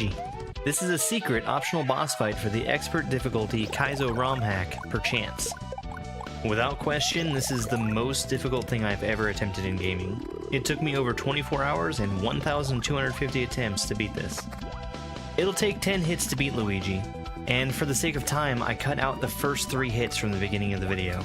Luigi. This is a secret optional boss fight for the expert difficulty Kaizo ROM hack perchance. Without question, this is the most difficult thing I've ever attempted in gaming. It took me over 24 hours and 1,250 attempts to beat this. It'll take 10 hits to beat Luigi, and for the sake of time, I cut out the first 3 hits from the beginning of the video.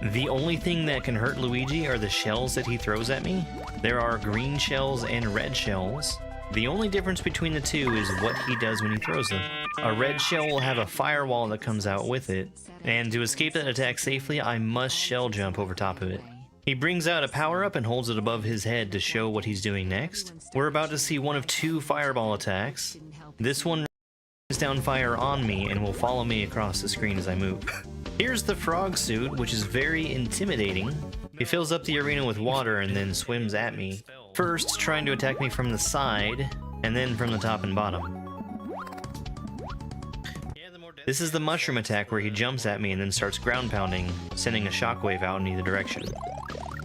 The only thing that can hurt Luigi are the shells that he throws at me. There are green shells and red shells. The only difference between the two is what he does when he throws them. A red shell will have a firewall that comes out with it, and to escape that attack safely, I must shell jump over top of it. He brings out a power-up and holds it above his head to show what he's doing next. We're about to see one of 2 fireball attacks. This one rains down fire on me and will follow me across the screen as I move. Here's the frog suit, which is very intimidating. He fills up the arena with water and then swims at me. First, trying to attack me from the side, and then from the top and bottom. This is the mushroom attack where he jumps at me and then starts ground pounding, sending a shockwave out in either direction.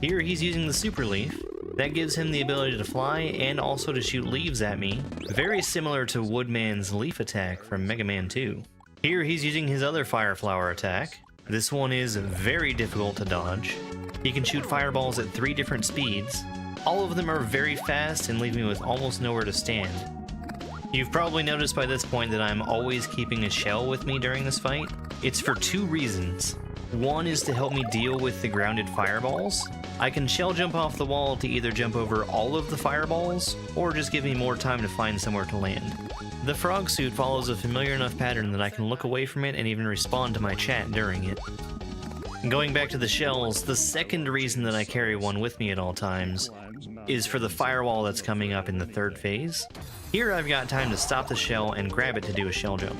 Here he's using the super leaf. That gives him the ability to fly and also to shoot leaves at me, very similar to Woodman's leaf attack from Mega Man 2. Here he's using his other fire flower attack. This one is very difficult to dodge. He can shoot fireballs at 3 different speeds. All of them are very fast and leave me with almost nowhere to stand. You've probably noticed by this point that I'm always keeping a shell with me during this fight. It's for 2 reasons. One is to help me deal with the grounded fireballs. I can shell jump off the wall to either jump over all of the fireballs, or just give me more time to find somewhere to land. The frog suit follows a familiar enough pattern that I can look away from it and even respond to my chat during it. Going back to the shells, the second reason that I carry one with me at all times is for the firewall that's coming up in the 3rd phase. Here I've got time to stop the shell and grab it to do a shell jump.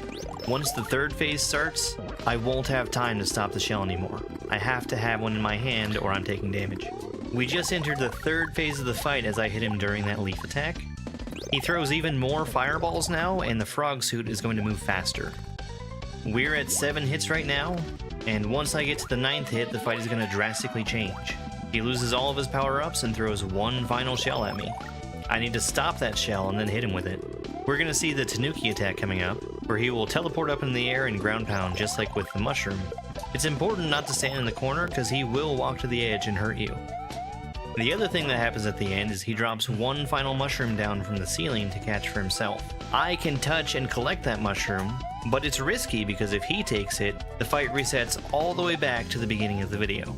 Once the 3rd phase starts, I won't have time to stop the shell anymore. I have to have one in my hand or I'm taking damage. We just entered the 3rd phase of the fight as I hit him during that leaf attack. He throws even more fireballs now, and the frog suit is going to move faster. We're at 7 hits right now, and once I get to the 9th hit, the fight is going to drastically change. He loses all of his power-ups and throws one final shell at me. I need to stop that shell and then hit him with it. We're going to see the Tanuki attack coming up, where he will teleport up in the air and ground pound just like with the mushroom. It's important not to stand in the corner because he will walk to the edge and hurt you. The other thing that happens at the end is he drops one final mushroom down from the ceiling to catch for himself. I can touch and collect that mushroom, but it's risky because if he takes it, the fight resets all the way back to the beginning of the video.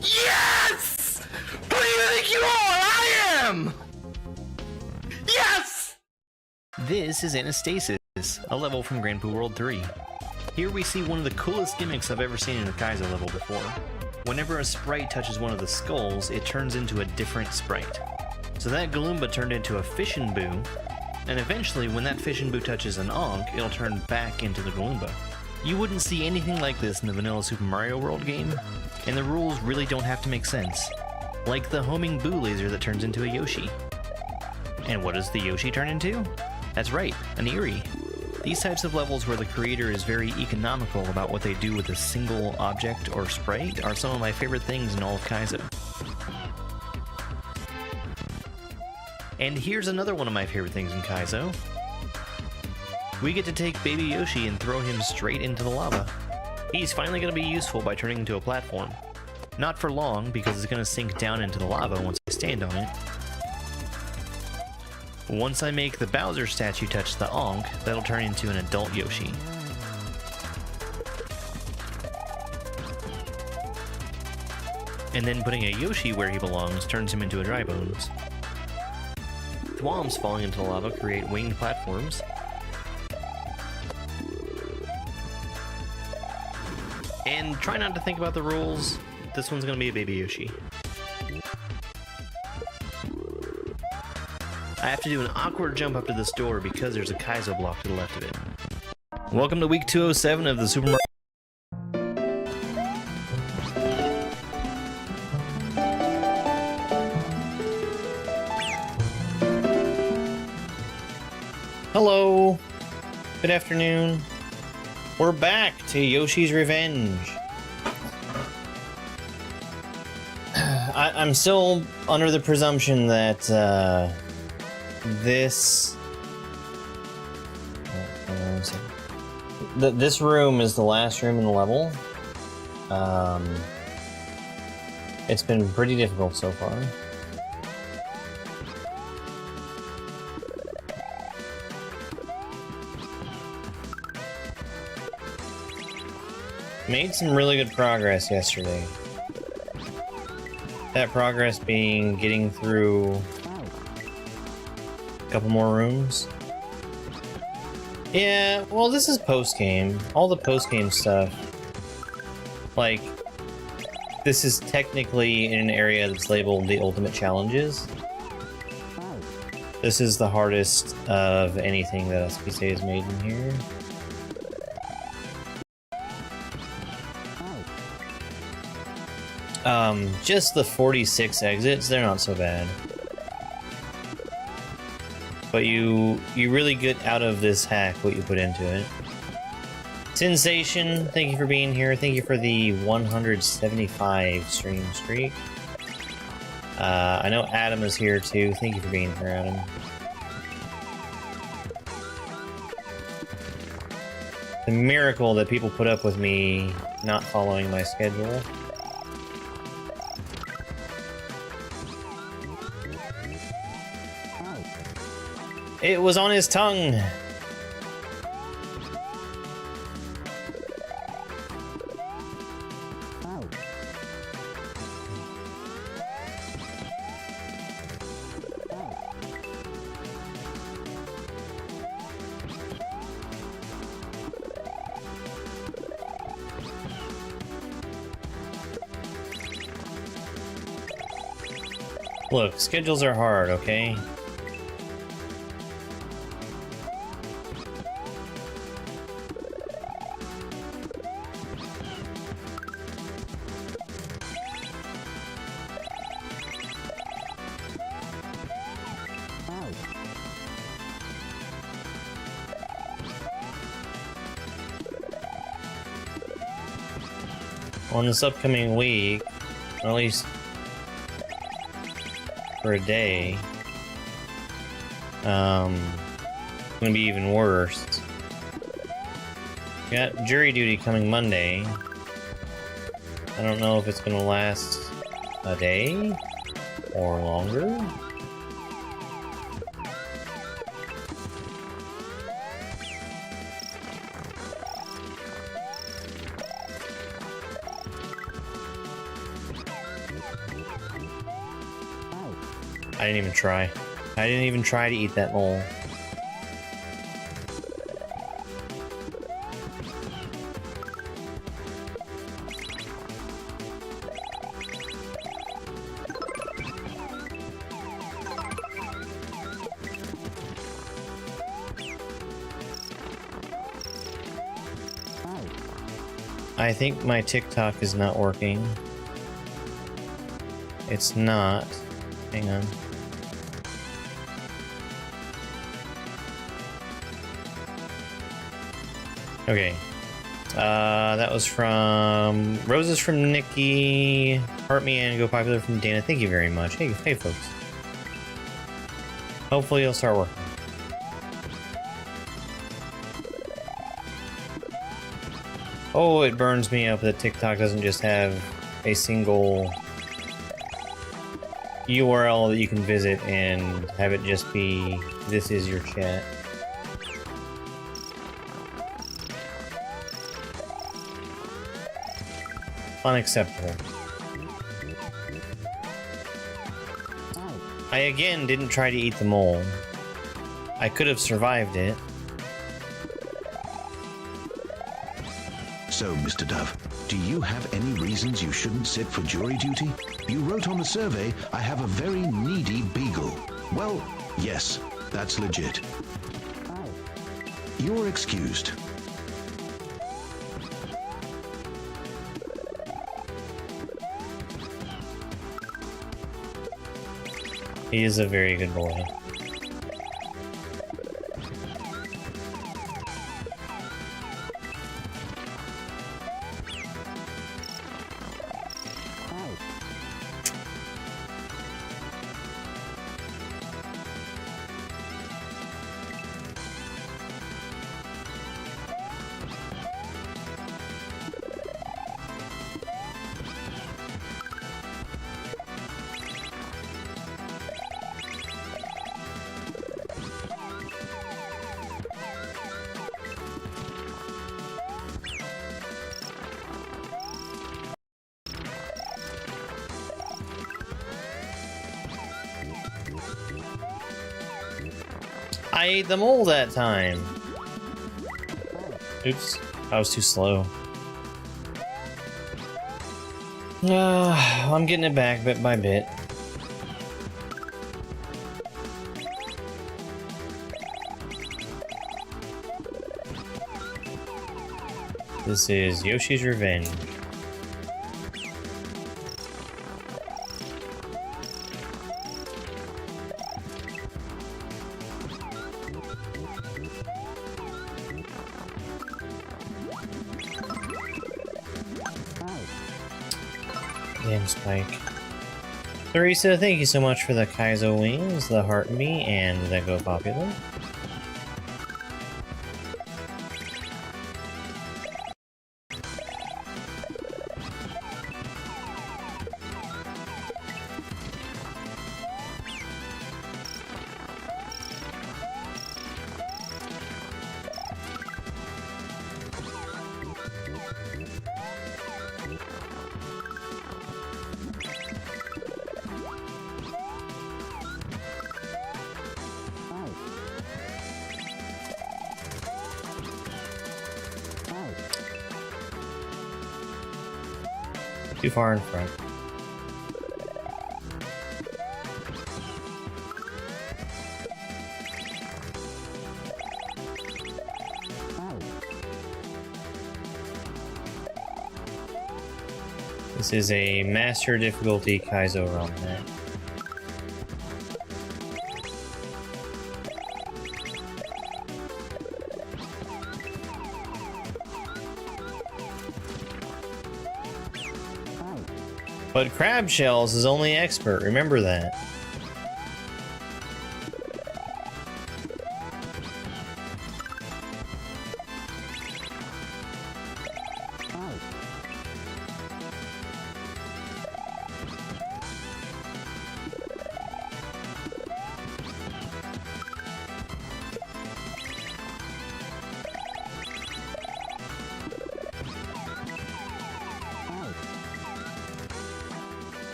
Yes! Who do you think you are? I am! Yes! This is Anastasis, a level from Grand Poo World 3. Here we see one of the coolest gimmicks I've ever seen in a Kaizo level before. Whenever a sprite touches one of the skulls, it turns into a different sprite. So that Galumba turned into a Fishin' Boo, and eventually when that Fishin' Boo touches an Ankh, it'll turn back into the Galumba. You wouldn't see anything like this in the vanilla Super Mario World game, and the rules really don't have to make sense. Like the homing Boo laser that turns into a Yoshi. And what does the Yoshi turn into? That's right, an Eerie. These types of levels where the creator is very economical about what they do with a single object or sprite are some of my favorite things in all of Kaizo. And here's another one of my favorite things in Kaizo. We get to take Baby Yoshi and throw him straight into the lava. He's finally going to be useful by turning into a platform. Not for long, because it's going to sink down into the lava once I stand on it. Once I make the Bowser statue touch the Ankh, that'll turn into an adult Yoshi. And then putting a Yoshi where he belongs turns him into a Dry Bones. Thwomps falling into the lava create winged platforms. And try not to think about the rules. This one's gonna be a Baby Yoshi. I have to do an awkward jump up to this door because there's a Kaizo block to the left of it. Welcome to week 207 of the Super Mario. Hello. Good afternoon. We're back to Yoshi's Revenge. I'm still under the presumption that this This room is the last room in the level. It's been pretty difficult so far. Made some really good progress yesterday. That progress being getting through a couple more rooms. Yeah, well, this is post-game. All the post-game stuff. Like, this is technically in an area that's labeled the ultimate challenges. This is the hardest of anything that SPC has made in here. Just the 46 exits, they're not so bad. But you really get out of this hack what you put into it. Sensation, thank you for being here. Thank you for the 175 stream streak. I know Adam is here too. Thank you for being here, Adam. The miracle that people put up with me not following my schedule. It was on his tongue. Look, schedules are hard, okay? On this upcoming week, or at least for a day, it's gonna be even worse. Got jury duty coming Monday. I don't know if it's gonna last a day or longer. I didn't even try. I didn't even try to eat that mole. I think my TikTok is not working. It's not. Hang on. Okay. That was from Roses from Nikki, Heart Me and Go Popular from Dana. Thank you very much. Hey, folks. Hopefully it'll start working. Oh, it burns me up that TikTok doesn't just have a single URL that you can visit and have it just be, this is your chat. Unacceptable. I again didn't try to eat the mole. I could have survived it. So, Mr. Dove, do you have any reasons you shouldn't sit for jury duty? You wrote on the survey, I have a very needy beagle. Well, yes, that's legit. You're excused. He is a very good boy. I ate the mole that time. Oops, I was too slow. I'm getting it back bit by bit. This is Yoshi's Revenge. Damn Spike. Teresa, thank you so much for the kaizo wings, the heart me, and the go popular. Too far in front. This is a master difficulty kaizo run net. But Crab Shells is only expert, remember that.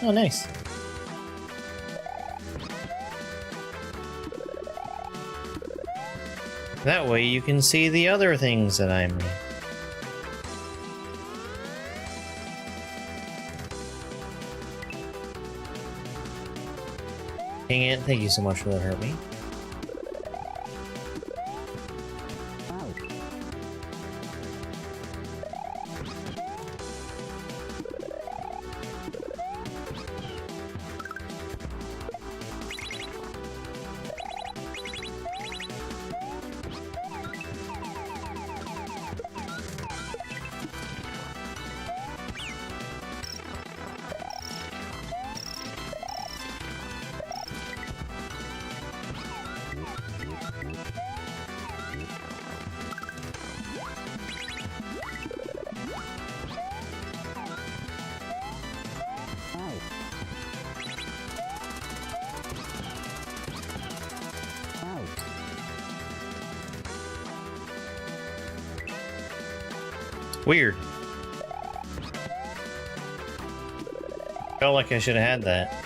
Oh, nice. That way you can see the other things that I made. Dang it, thank you so much for that hurt me. Weird. Felt like I should have had that.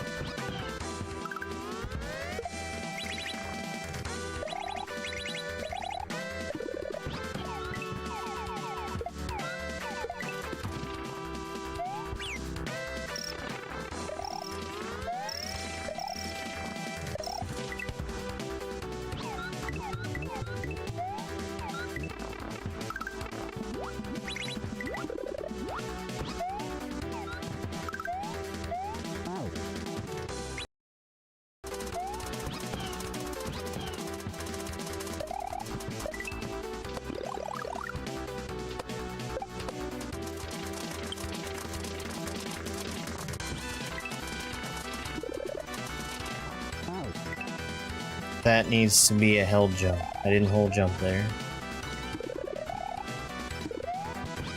That needs to be a held jump. I didn't hold jump there.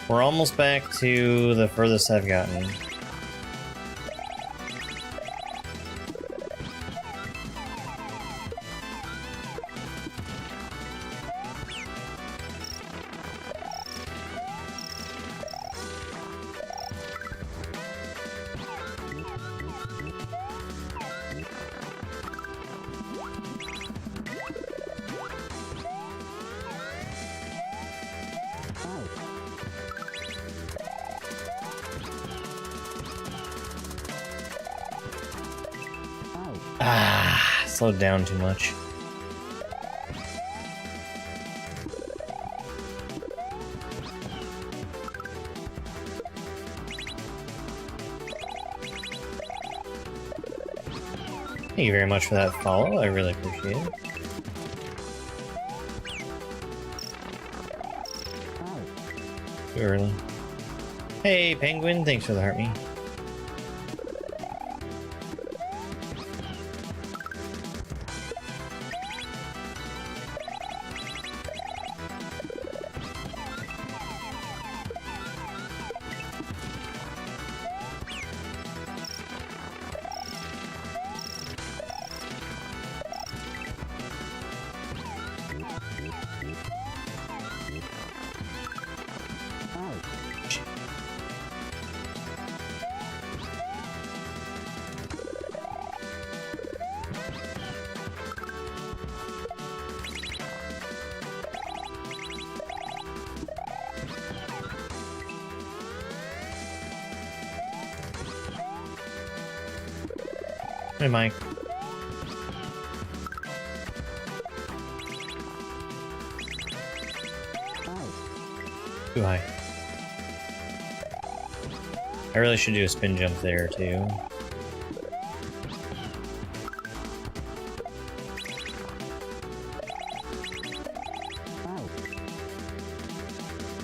We're almost back to the furthest I've gotten. slowed down too much. Thank you very much for that follow, I really appreciate it. Too early. Hey, Penguin, thanks for the heart me. Hey, Mike. Too high. I really should do a spin jump there, too.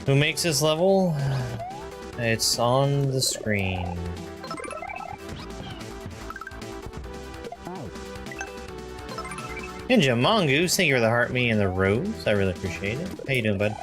Who makes this level? It's on the screen. Ninja Mongoose, thank you for the heart me and the rose. I really appreciate it. How you doing, bud?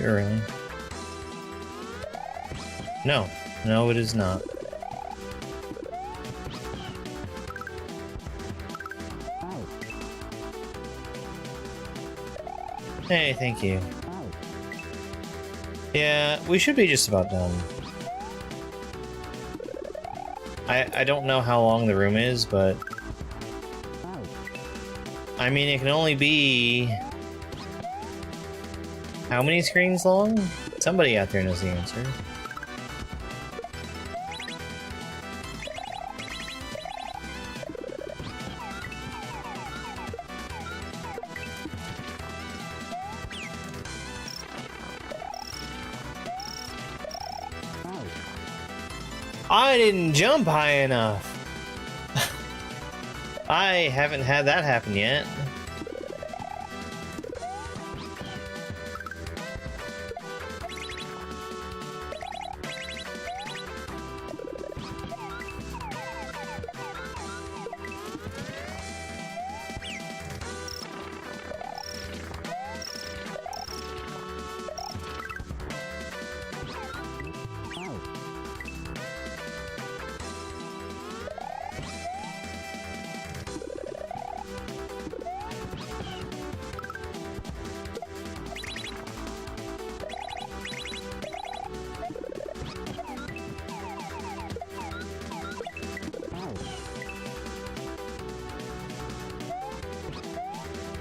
Early. No, no, it is not. Hey, thank you. Yeah, we should be just about done. I don't know how long the room is, but I mean, it can only be how many screens long? Somebody out there knows the answer. I didn't jump high enough. I haven't had that happen yet.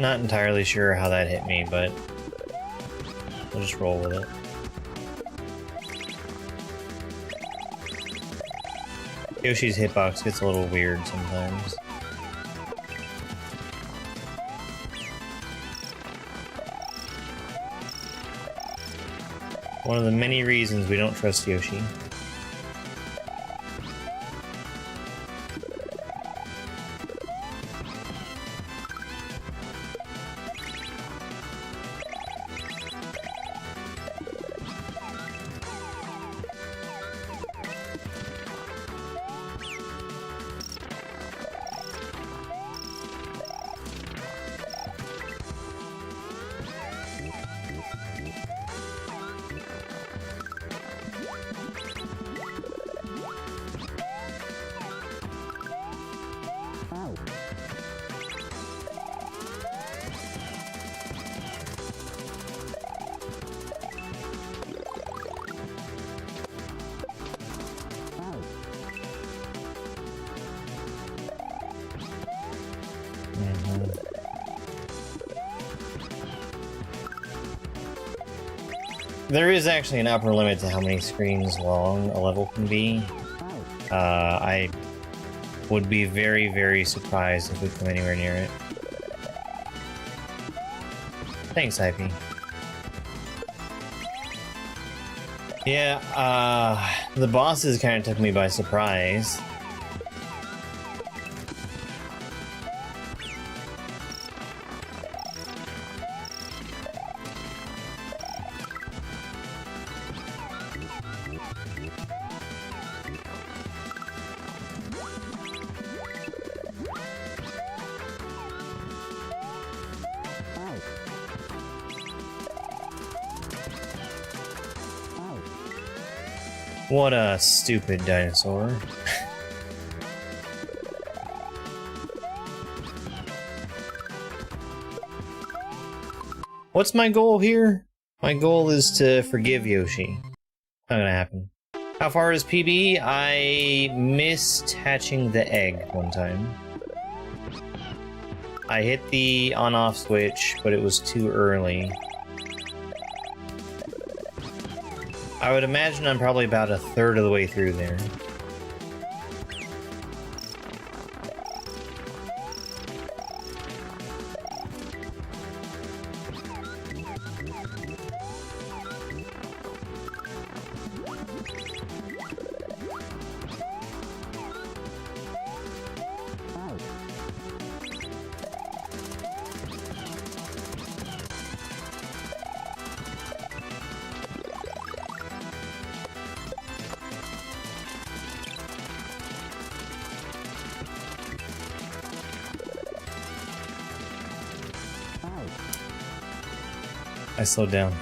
Not entirely sure how that hit me, but we'll just roll with it. Yoshi's hitbox gets a little weird sometimes. One of the many reasons we don't trust Yoshi. There is actually an upper limit to how many screens long a level can be. I would be very, very surprised if we come anywhere near it. Thanks, IP. Yeah, the bosses kind of took me by surprise. What a stupid dinosaur. What's my goal here? My goal is to forgive Yoshi. Not gonna happen. How far is PB? I missed hatching the egg one time. I hit the on-off switch, but it was too early. I would imagine I'm probably about a third of the way through there. I slowed down.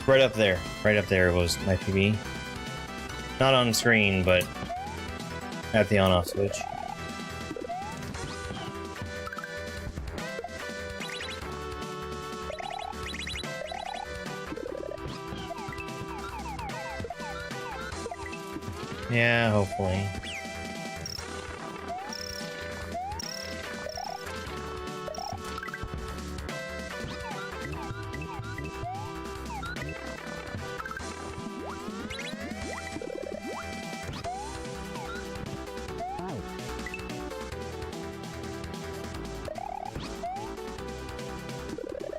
Right up there. Right up there was my PB. Not on screen, but at the on-off switch. Yeah, hopefully.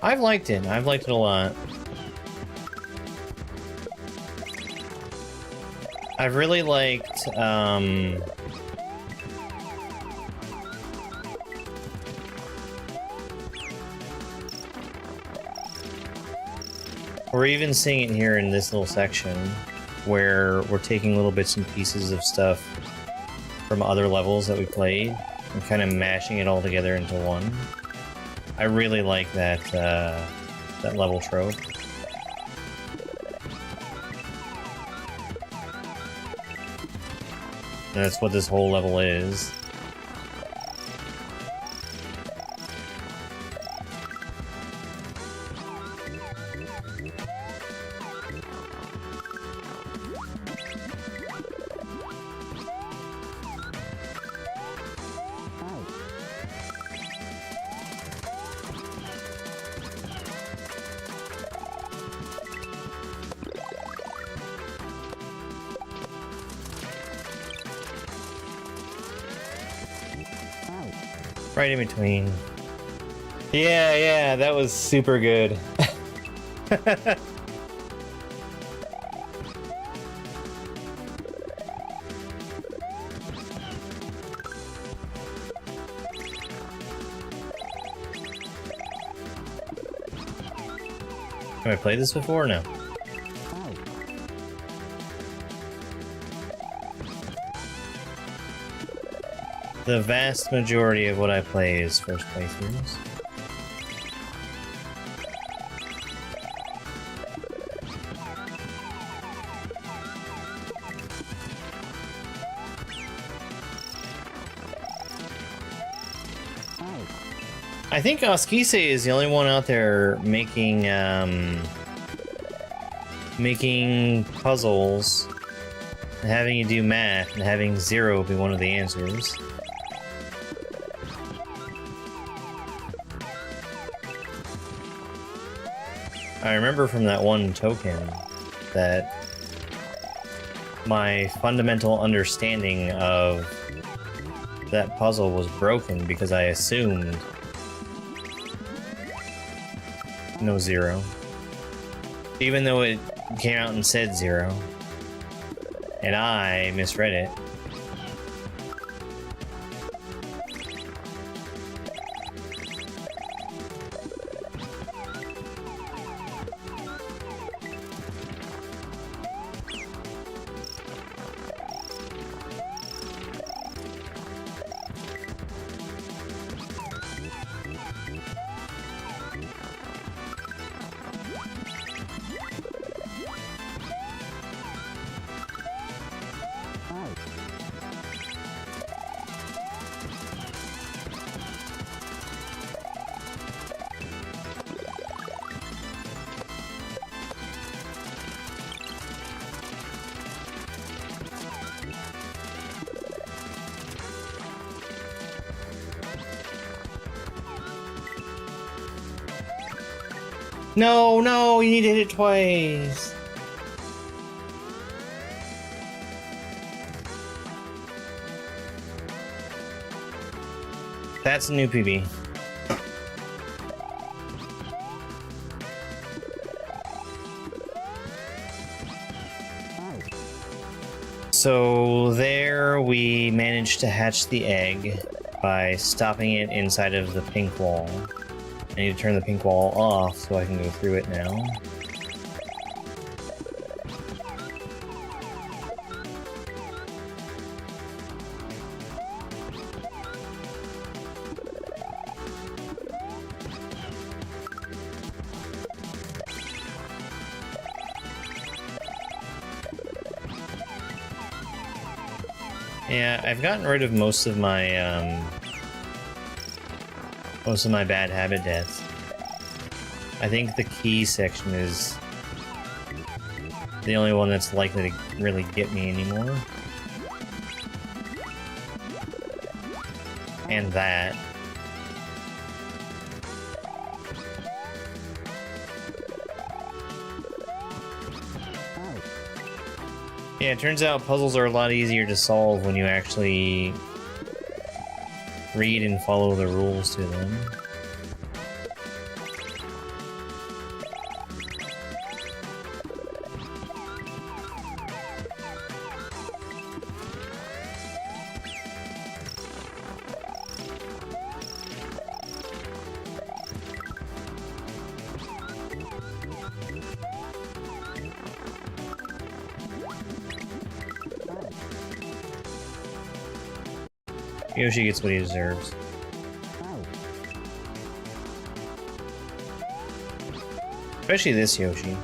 I've liked it. I've liked it a lot. I've really liked, we're even seeing it here in this little section, where we're taking little bits and pieces of stuff from other levels that we played, and kind of mashing it all together into one. I really like that, that level trope. And that's what this whole level is. Right in between. Yeah, that was super good. Can I play this before or no? The vast majority of what I play is first playthroughs. I think Oskise is the only one out there making making puzzles, and having you do math, and having 0 be one of the answers. I remember from that one token that my fundamental understanding of that puzzle was broken because I assumed no 0. Even though it came out and said 0. And I misread it. No, no, you need to hit it twice. That's a new PB. So there we managed to hatch the egg by stopping it inside of the pink wall. I need to turn the pink wall off so I can go through it now. Yeah, I've gotten rid of most of my bad habit deaths. I think the key section is the only one that's likely to really get me anymore. And that. Yeah, it turns out puzzles are a lot easier to solve when you actually read and follow the rules to them. Yoshi gets what he deserves. Especially this Yoshi.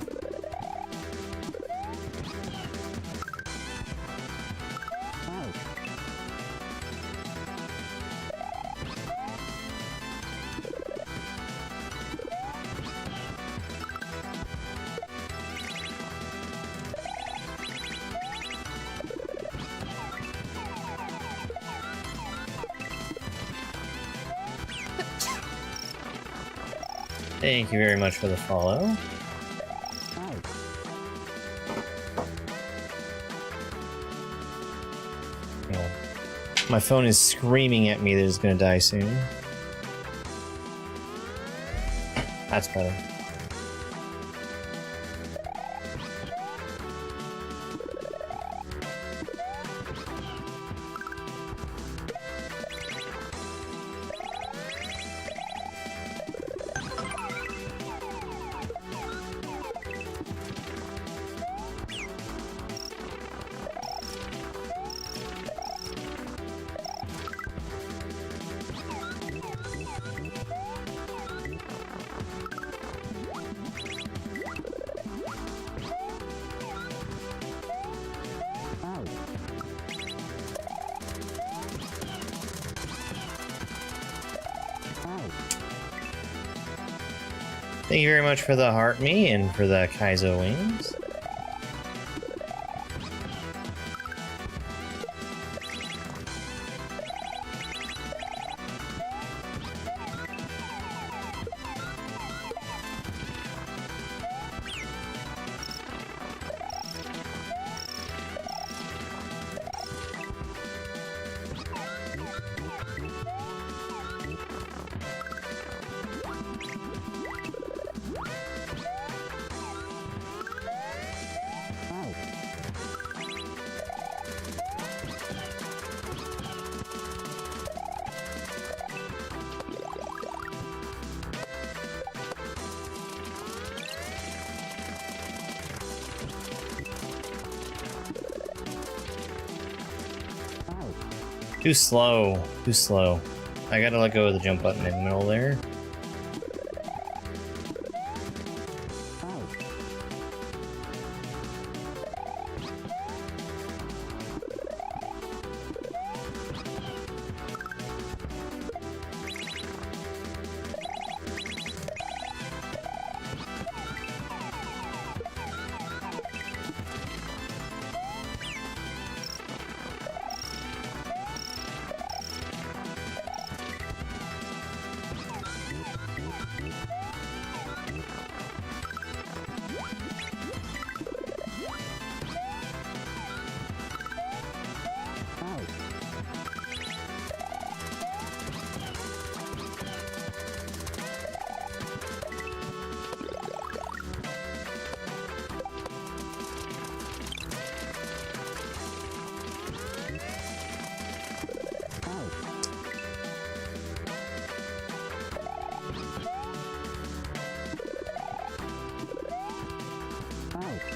Thank you very much for the follow. Oh. My phone is screaming at me that it's gonna die soon. That's better. Thank you very much for the heart me and for the kaizo wings. Too slow. Too slow. I gotta let go of the jump button in the middle there.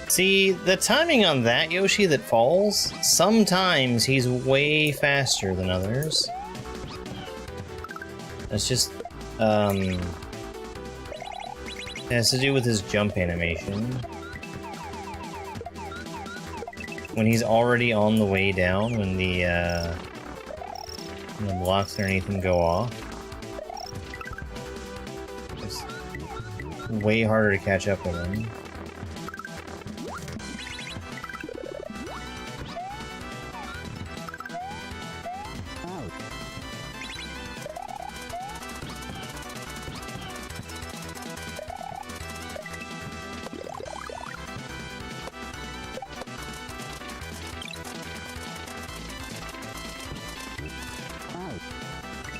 See, the timing on that Yoshi that falls, sometimes he's way faster than others. It's just, it has to do with his jump animation. When he's already on the way down, when the blocks underneath him go off, it's way harder to catch up with him.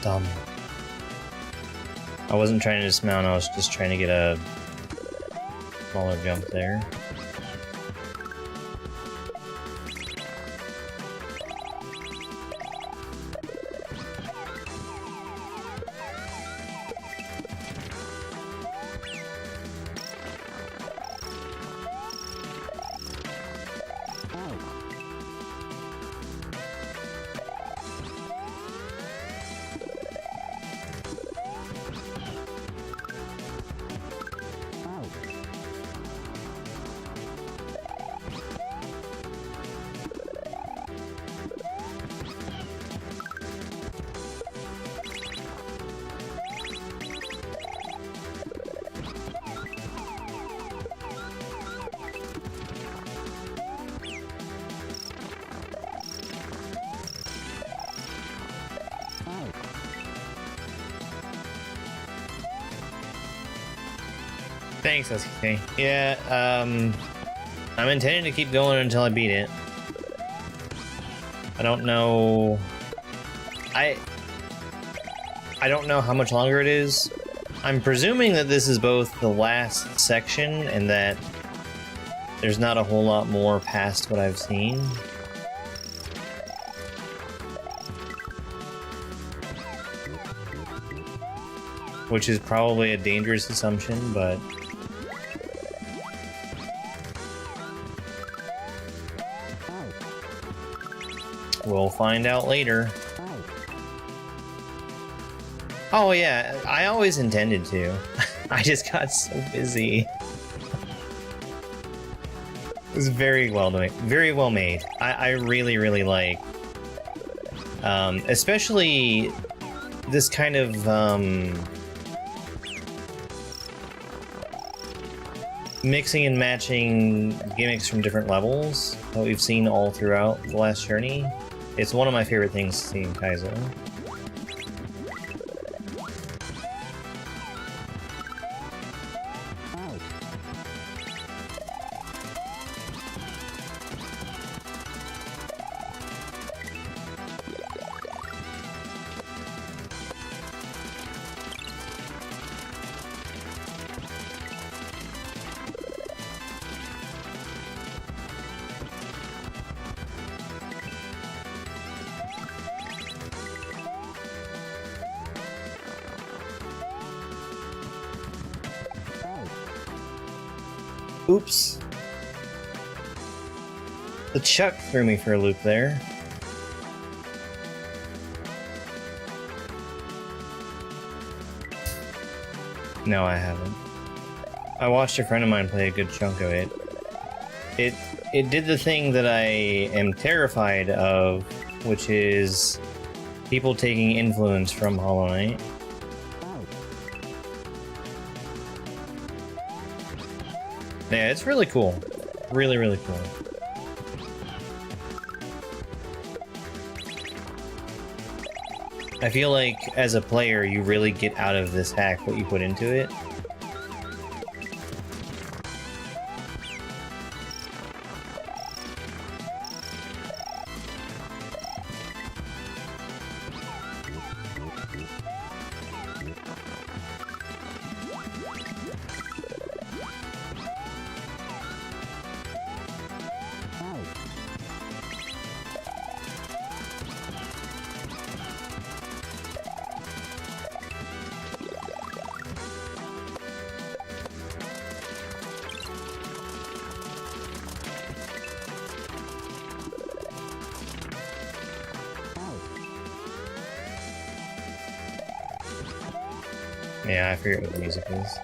Dumb. I wasn't trying to dismount, I was just trying to get a smaller jump there. Thanks, SK. Yeah, I'm intending to keep going until I beat it. I don't know... I don't know how much longer it is. I'm presuming that this is both the last section and that there's not a whole lot more past what I've seen. Which is probably a dangerous assumption, but... we'll find out later. Oh yeah, I always intended to. I just got so busy. It was very well made. I really, really like... especially this kind of... mixing and matching gimmicks from different levels that we've seen all throughout the last journey. It's one of my favorite things to see in Kaizo. Oops. The chuck threw me for a loop there. No, I haven't. I watched a friend of mine play a good chunk of it. It did the thing that I am terrified of, which is people taking influence from Hollow Knight. Yeah, it's really cool. Really, really cool. I feel like, as a player, you really get out of this hack what you put into it. Yeah, I forget what the music is.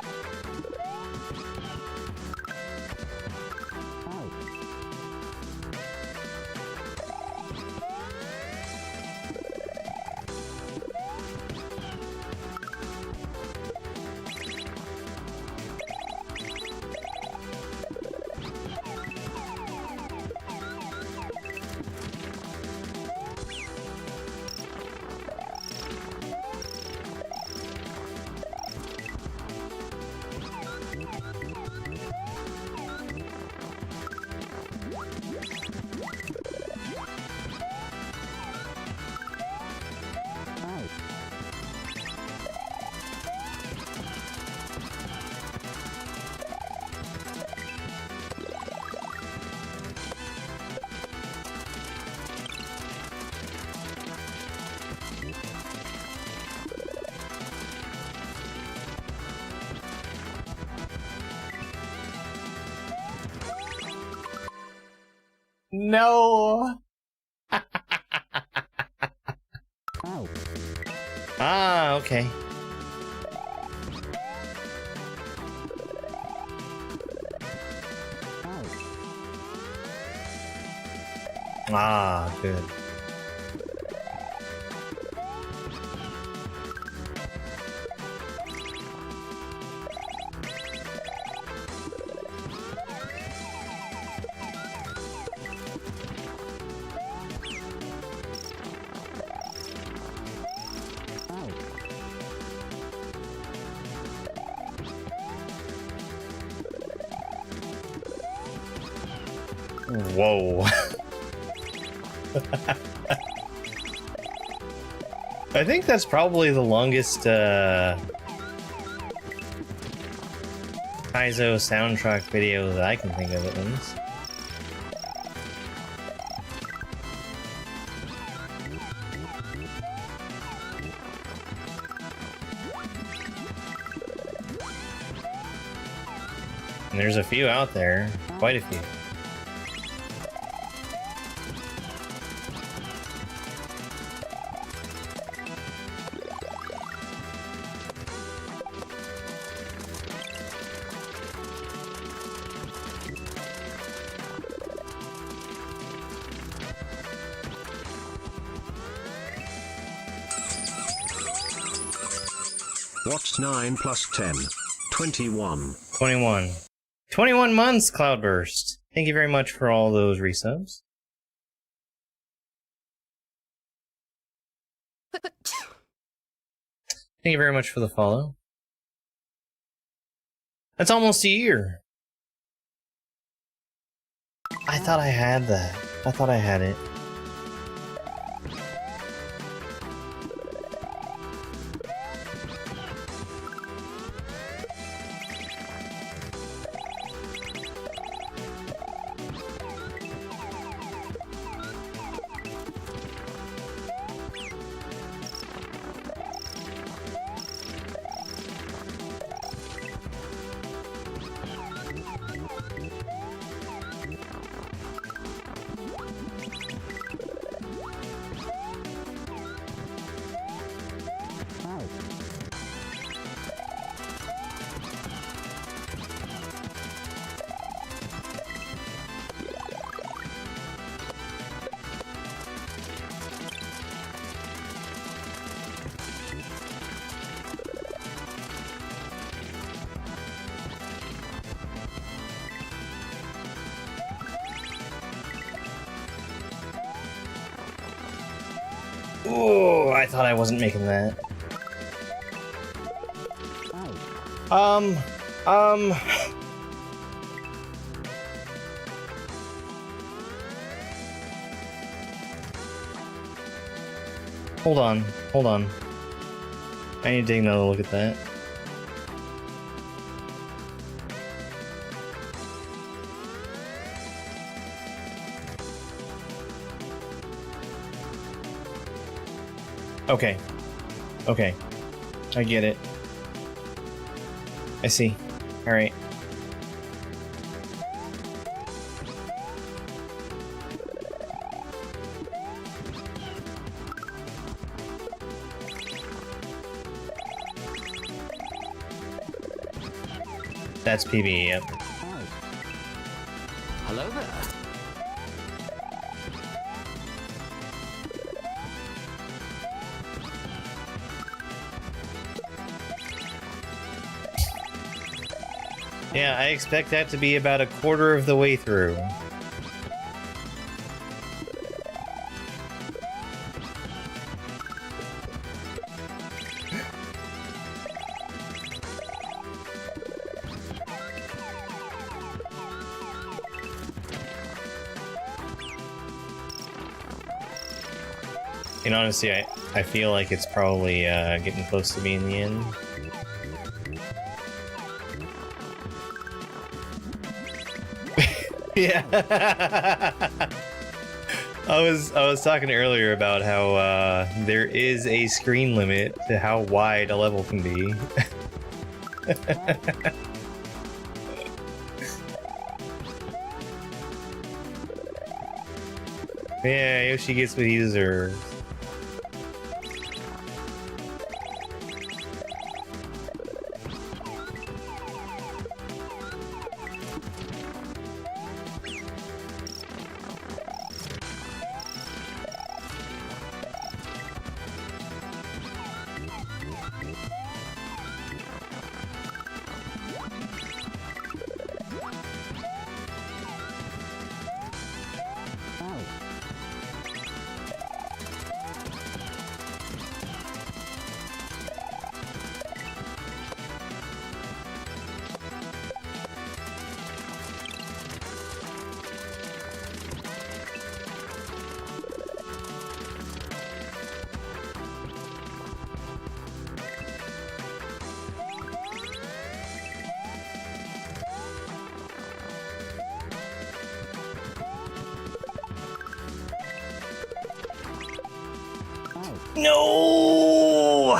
No! Ah, okay. Ah, good. Whoa. I think that's probably the longest kaizo soundtrack video that I can think of, at least. And there's a few out there, quite a few. What's 9 plus 10? 21. 21. 21 months, Cloudburst. Thank you very much for all those resubs. Thank you very much for the follow. That's almost a year. I thought I had that. I thought I had it. I thought I wasn't making that. Hold on, hold on. I need to take another look at that. Okay. Okay. I get it. I see. Alright. That's PB, yep. Hello there. Yeah, I expect that to be about a quarter of the way through. And honestly, I feel like it's probably getting close to being the end. Yeah. I was talking earlier about how there is a screen limit to how wide a level can be. Yeah, Yoshi gets what he deserves. No!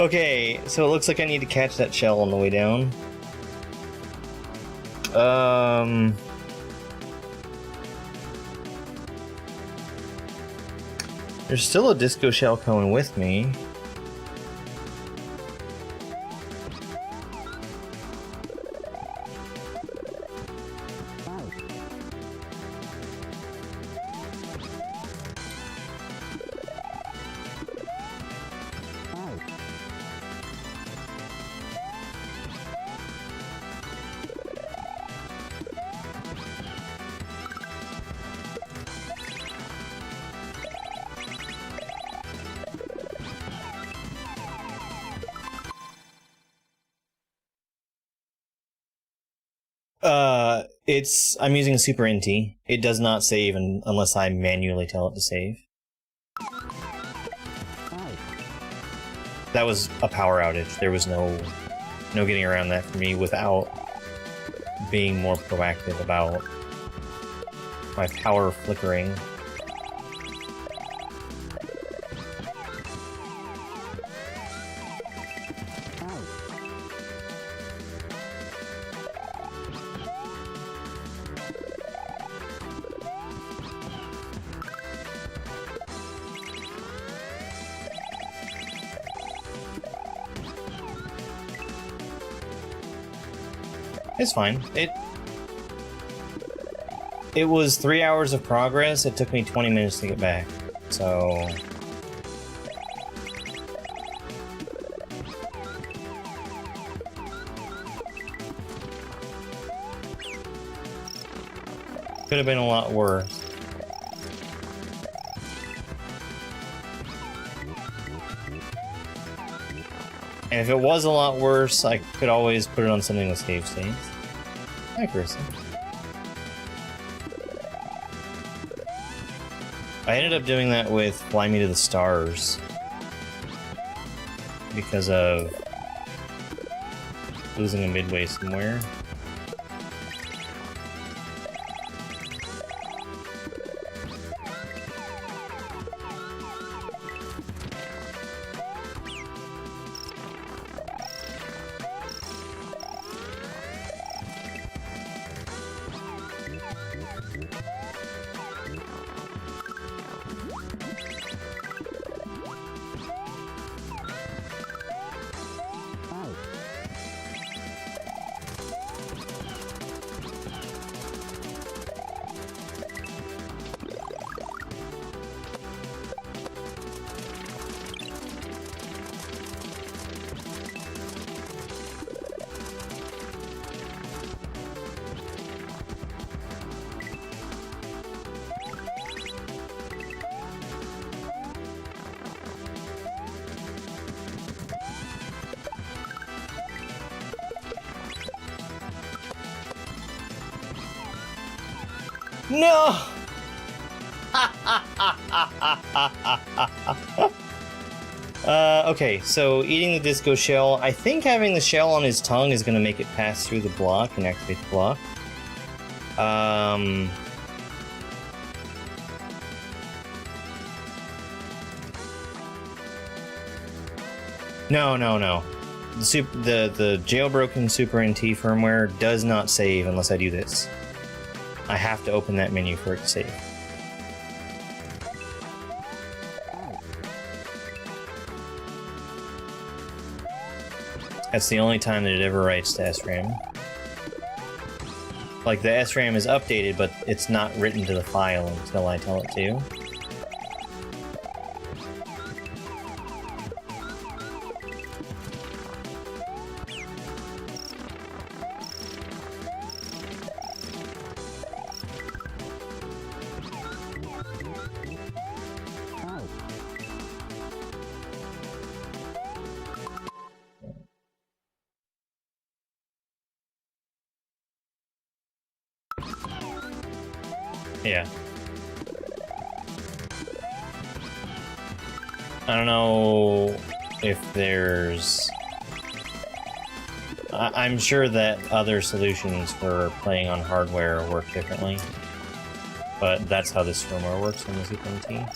Okay, so it looks like I need to catch that shell on the way down. There's still a disco shell cone with me. I'm using Super NT. It does not save unless I manually tell it to save. That was a power outage. There was no getting around that for me without being more proactive about my power flickering. It's fine. It was 3 hours of progress. It took me 20 minutes to get back. So could have been a lot worse. And if it was a lot worse, I could always put it on something with save states. Hi, Carissa. I ended up doing that with Fly Me to the Stars because of losing a midway somewhere. No! Okay, so eating the disco shell. I think having the shell on his tongue is going to make it pass through the block and activate the block. No. The jailbroken Super NT firmware does not save unless I do this. I have to open that menu for it to save. That's the only time that it ever writes to SRAM. Like, the SRAM is updated, but it's not written to the file until I tell it to. Yeah. I don't know if there's... I'm sure that other solutions for playing on hardware work differently, but that's how this firmware works on the Super NT.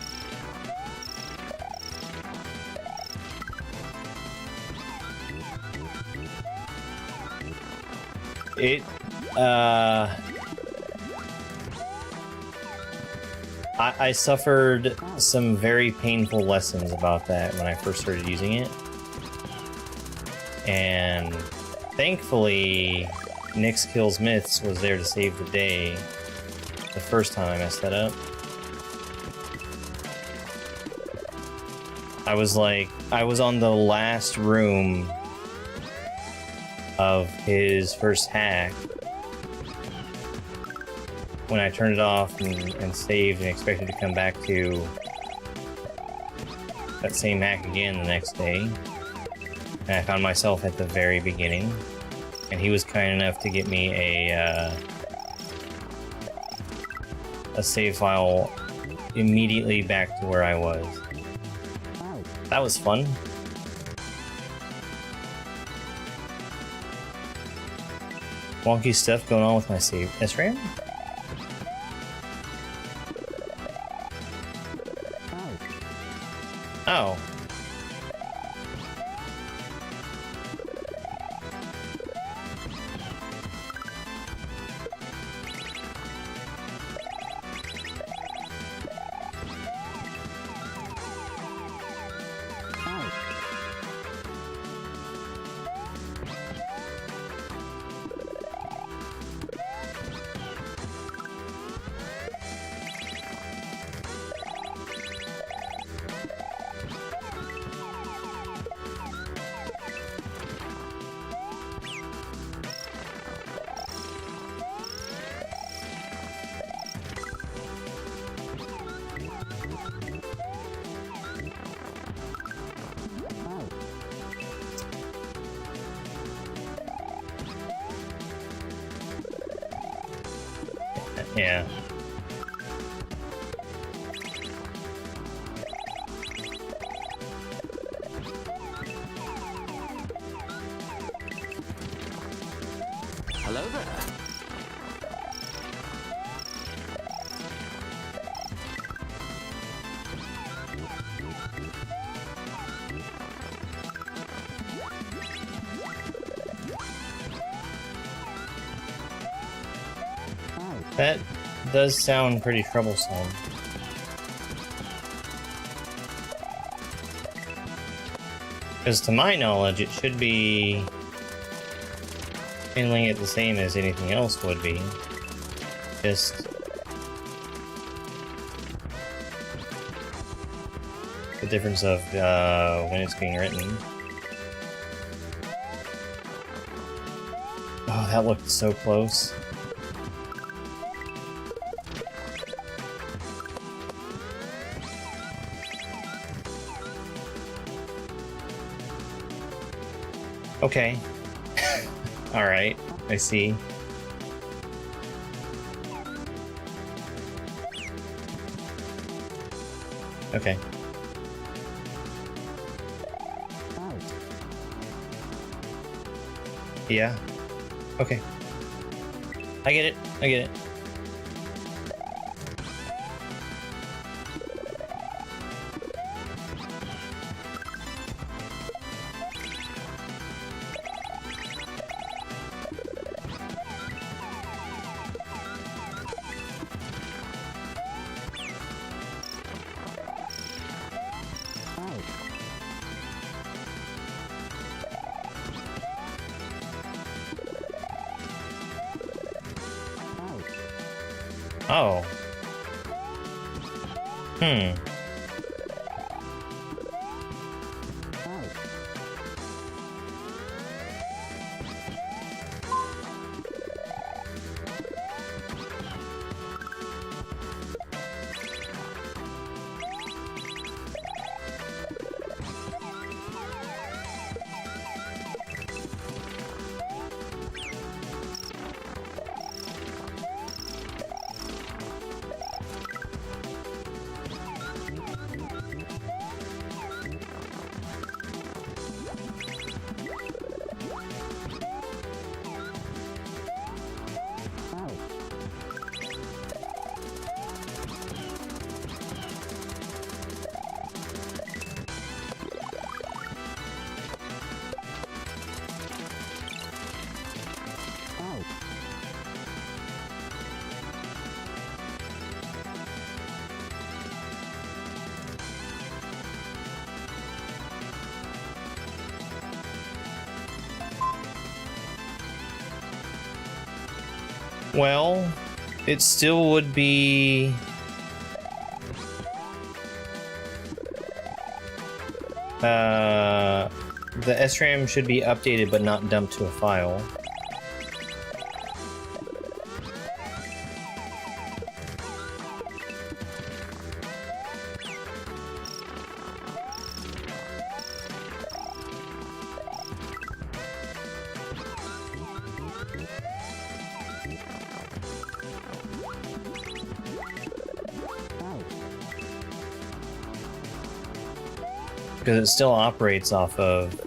I suffered some very painful lessons about that when I first started using it. And thankfully, Nyx Kills Myths was there to save the day the first time I messed that up. I was on the last room of his first hack when I turned it off and saved and expected to come back to that same hack again the next day. And I found myself at the very beginning, and he was kind enough to get me a save file immediately back to where I was. That was fun. Wonky stuff going on with my save SRAM? Oh. Yeah. Hello there. That does sound pretty troublesome. Because to my knowledge, it should be handling it the same as anything else would be. Just the difference of when it's being written. Oh, that looked so close. Okay. Alright, I see. Okay. Yeah. Okay. I get it. I get it. Oh. Hmm. Well, it still would be... the SRAM should be updated but not dumped to a file. Because it still operates off of...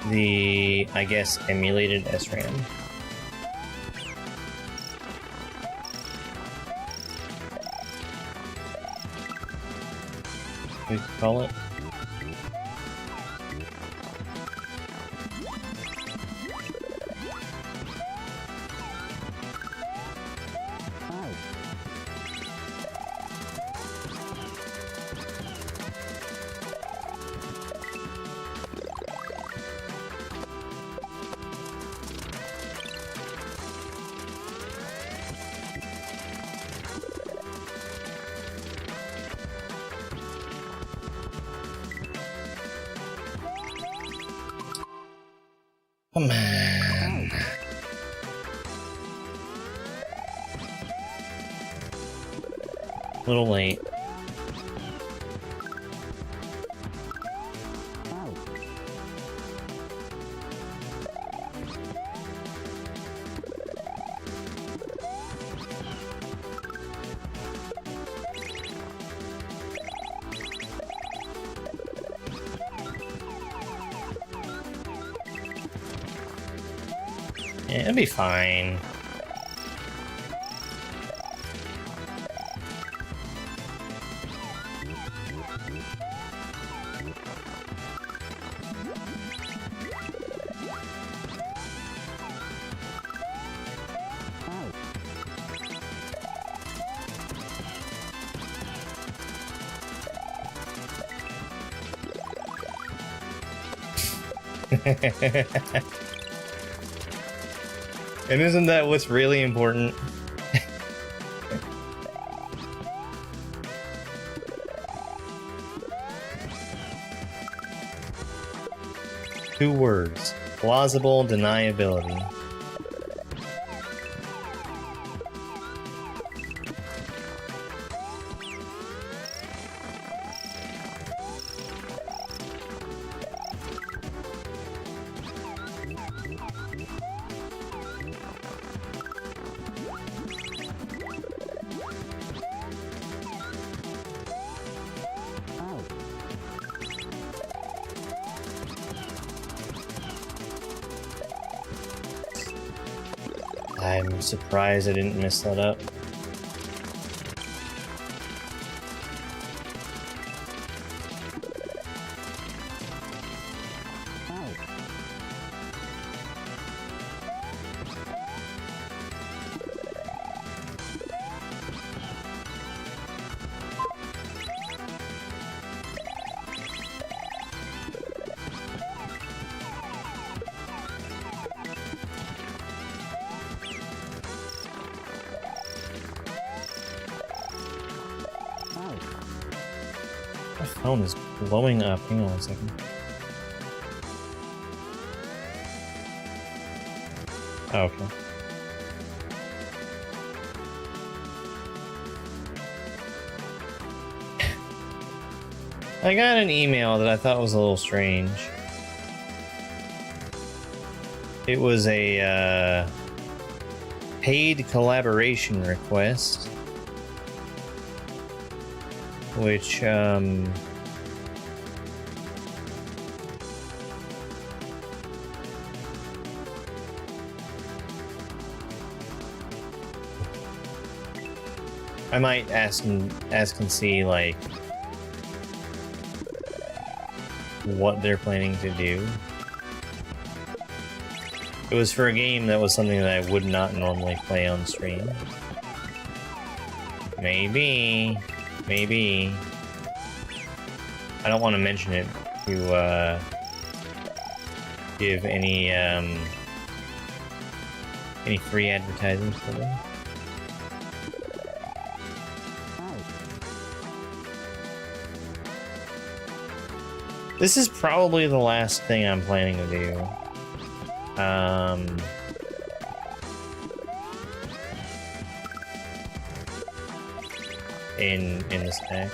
the, I guess, emulated SRAM. We could call it. Oh man. A little late. Yeah, it'll be fine. And isn't that what's really important? Two words. Plausible deniability. I'm surprised I didn't mess that up. My phone is blowing up. Hang on a second. Oh, okay. I got an email that I thought was a little strange. It was a paid collaboration request, which I might ask and see like what they're planning to do. It was for a game that was something that I would not normally play on stream. Maybe. I don't want to mention it to give any free advertising for them. This is probably the last thing I'm planning to do. In this pack.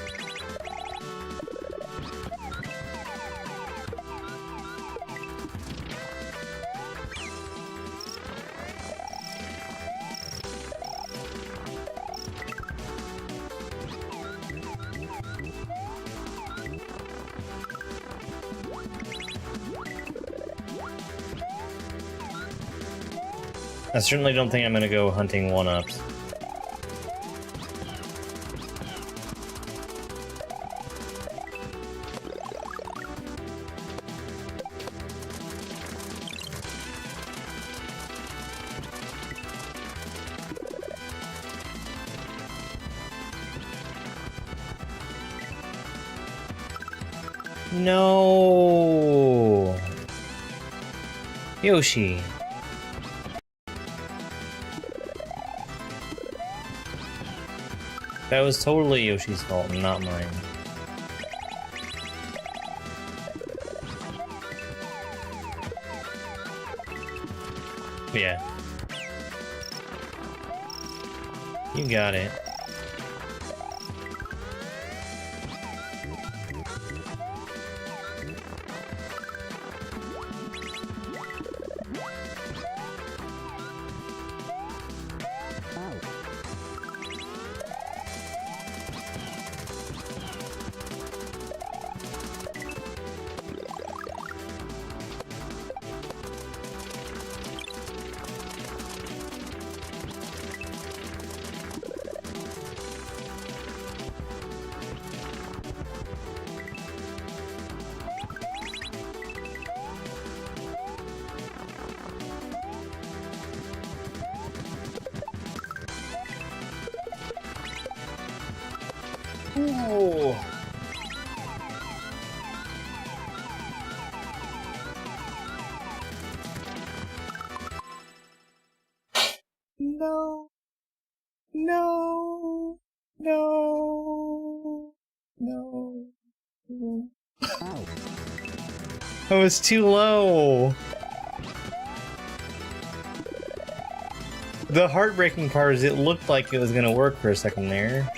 I certainly don't think I'm gonna go hunting one-ups. No, Yoshi. That was totally Yoshi's fault, not mine. Yeah. You got it. Ooh. No. No. No. No. I was too low. The heartbreaking part is it looked like it was gonna work for a second there.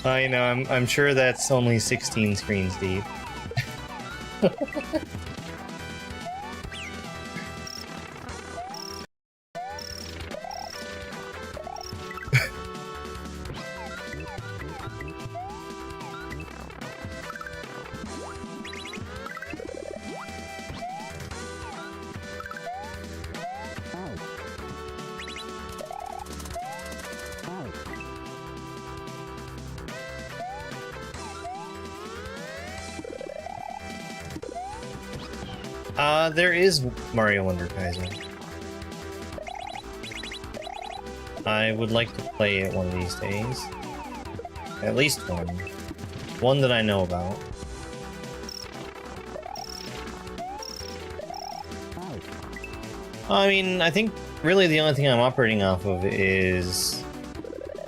I know, I'm sure that's only 16 screens deep. There is Mario Wonder Kaizo. I would like to play it one of these days. At least one. One that I know about. I mean, I think really the only thing I'm operating off of is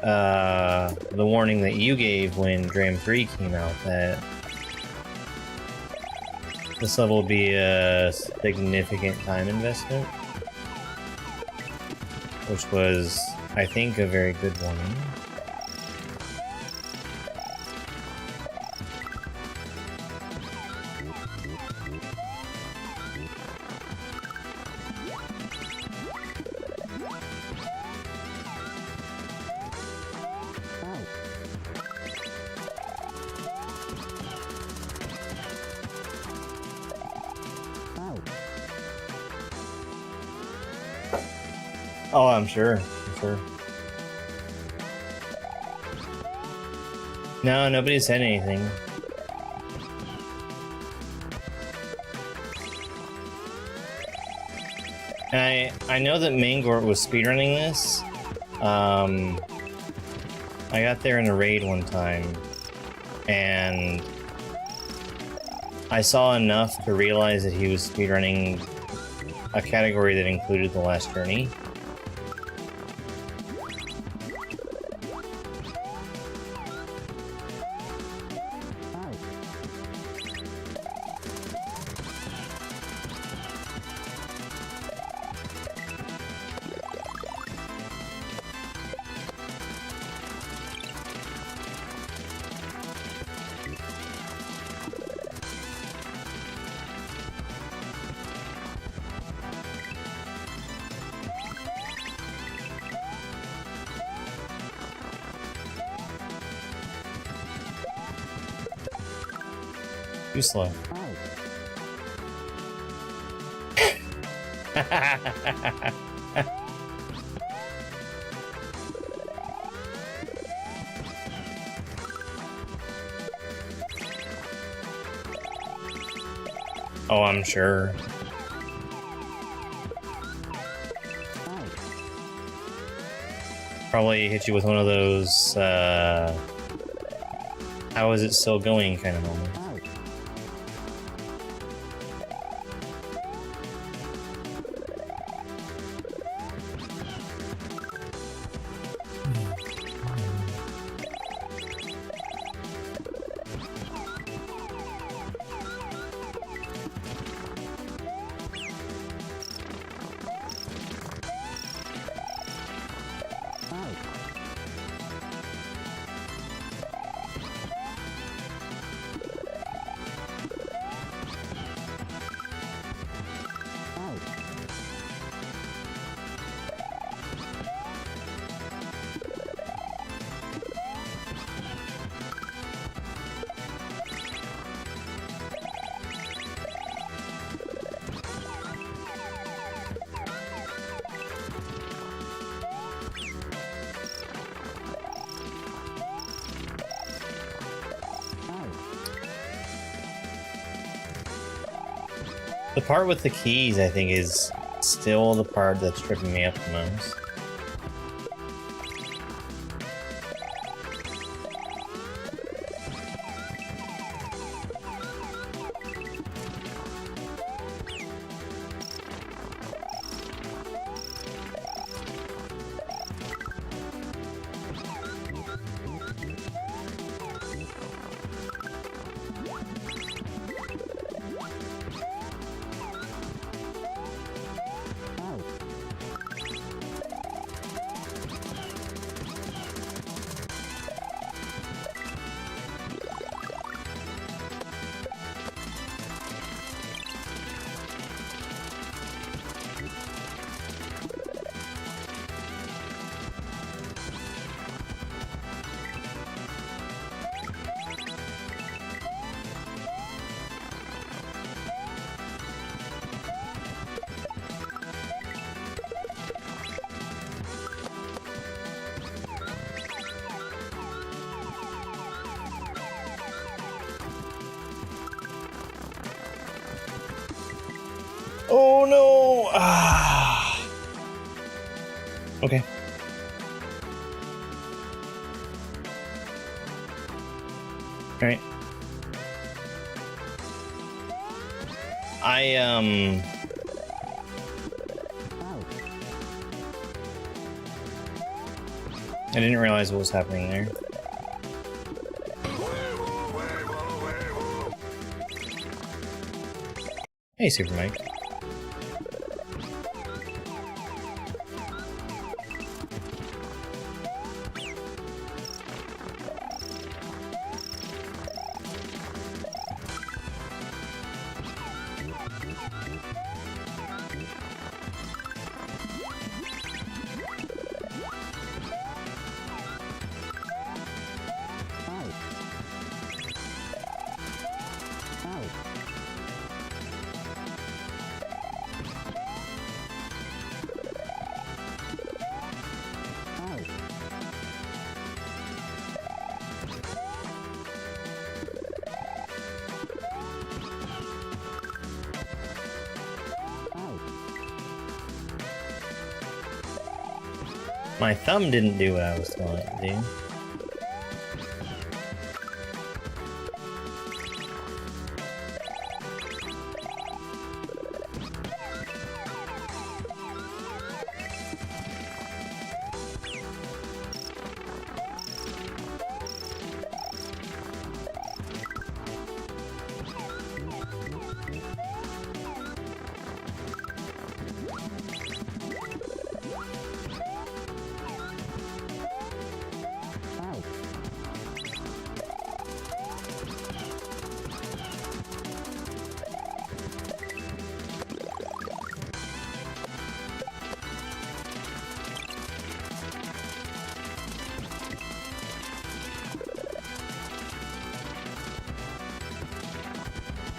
the warning that you gave when Dram 3 came out that this level will be a significant time investment, which was, I think, a very good warning. Oh, I'm sure. I'm sure. No, nobody said anything. And I know that Mangort was speedrunning this. I got there in a raid one time, and I saw enough to realize that he was speedrunning a category that included the last journey. Too slow. Oh, I'm sure. Probably hit you with one of those how is it still going kind of moment. The part with the keys, I think, is still the part that's tripping me up the most. Oh no! Ah. Okay. Alright. I didn't realize what was happening there. Hey, Super Mike. My thumb didn't do what I was telling it to do.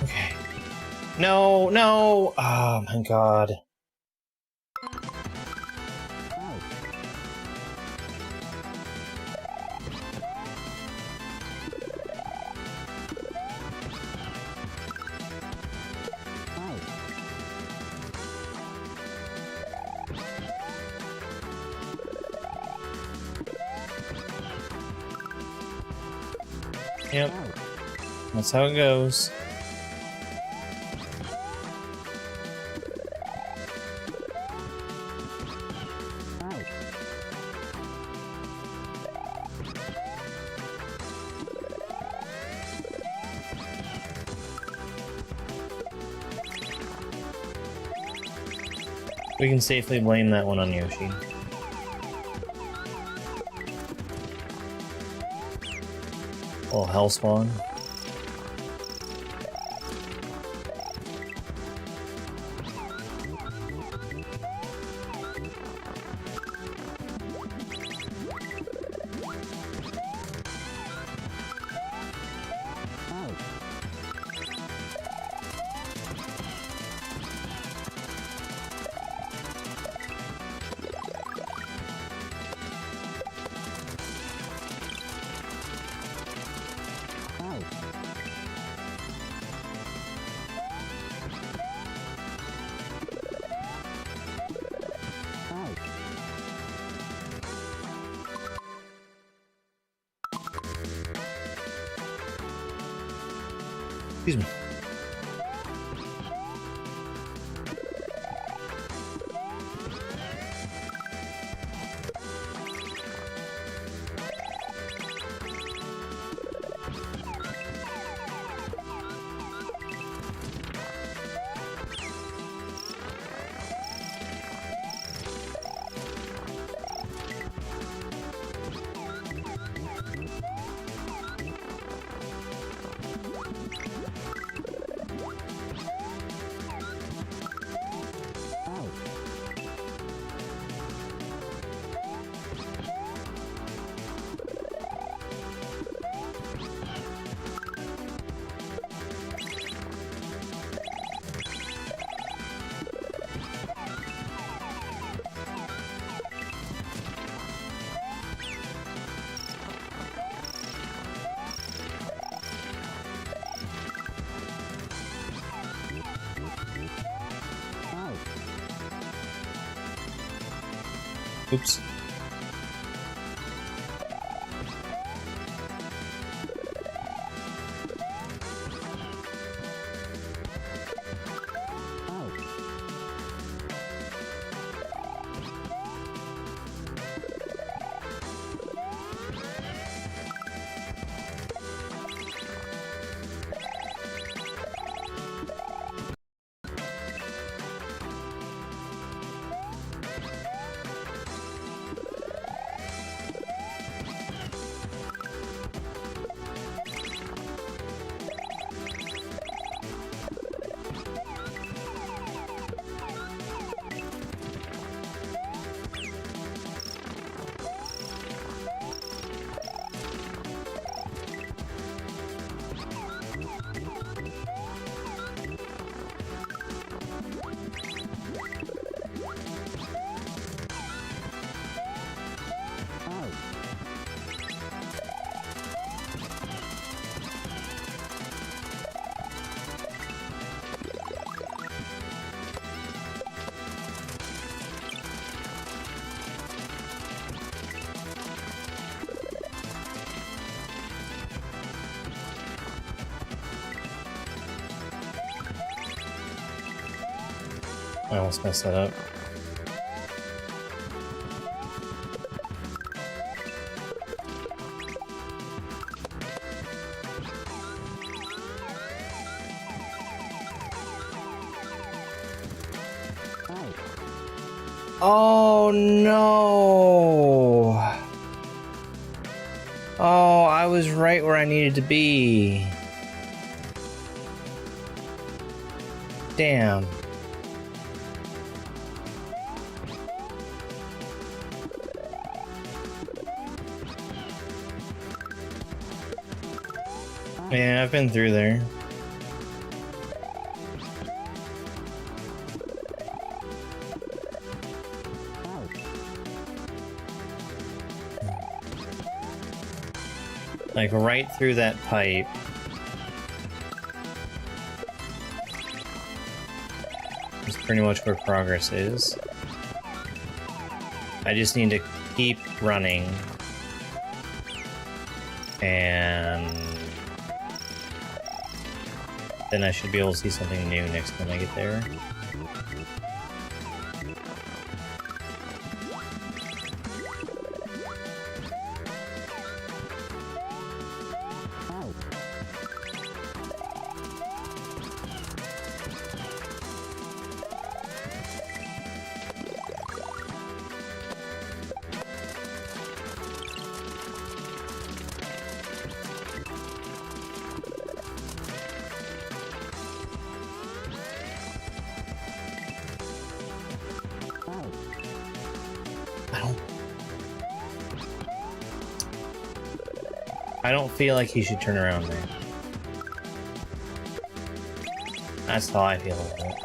Okay. No, no! Oh my god. Yep. That's how it goes. We can safely blame that one on Yoshi. Oh, Hellspawn. Excuse me. Oops. I almost messed that up. Oh no! Oh, I was right where I needed to be. Damn. Yeah, I've been through there. Like right through that pipe. Is pretty much where progress is. I just need to keep running. And then I should be able to see something new next time I get there. I don't feel like he should turn around there. That's how I feel about it.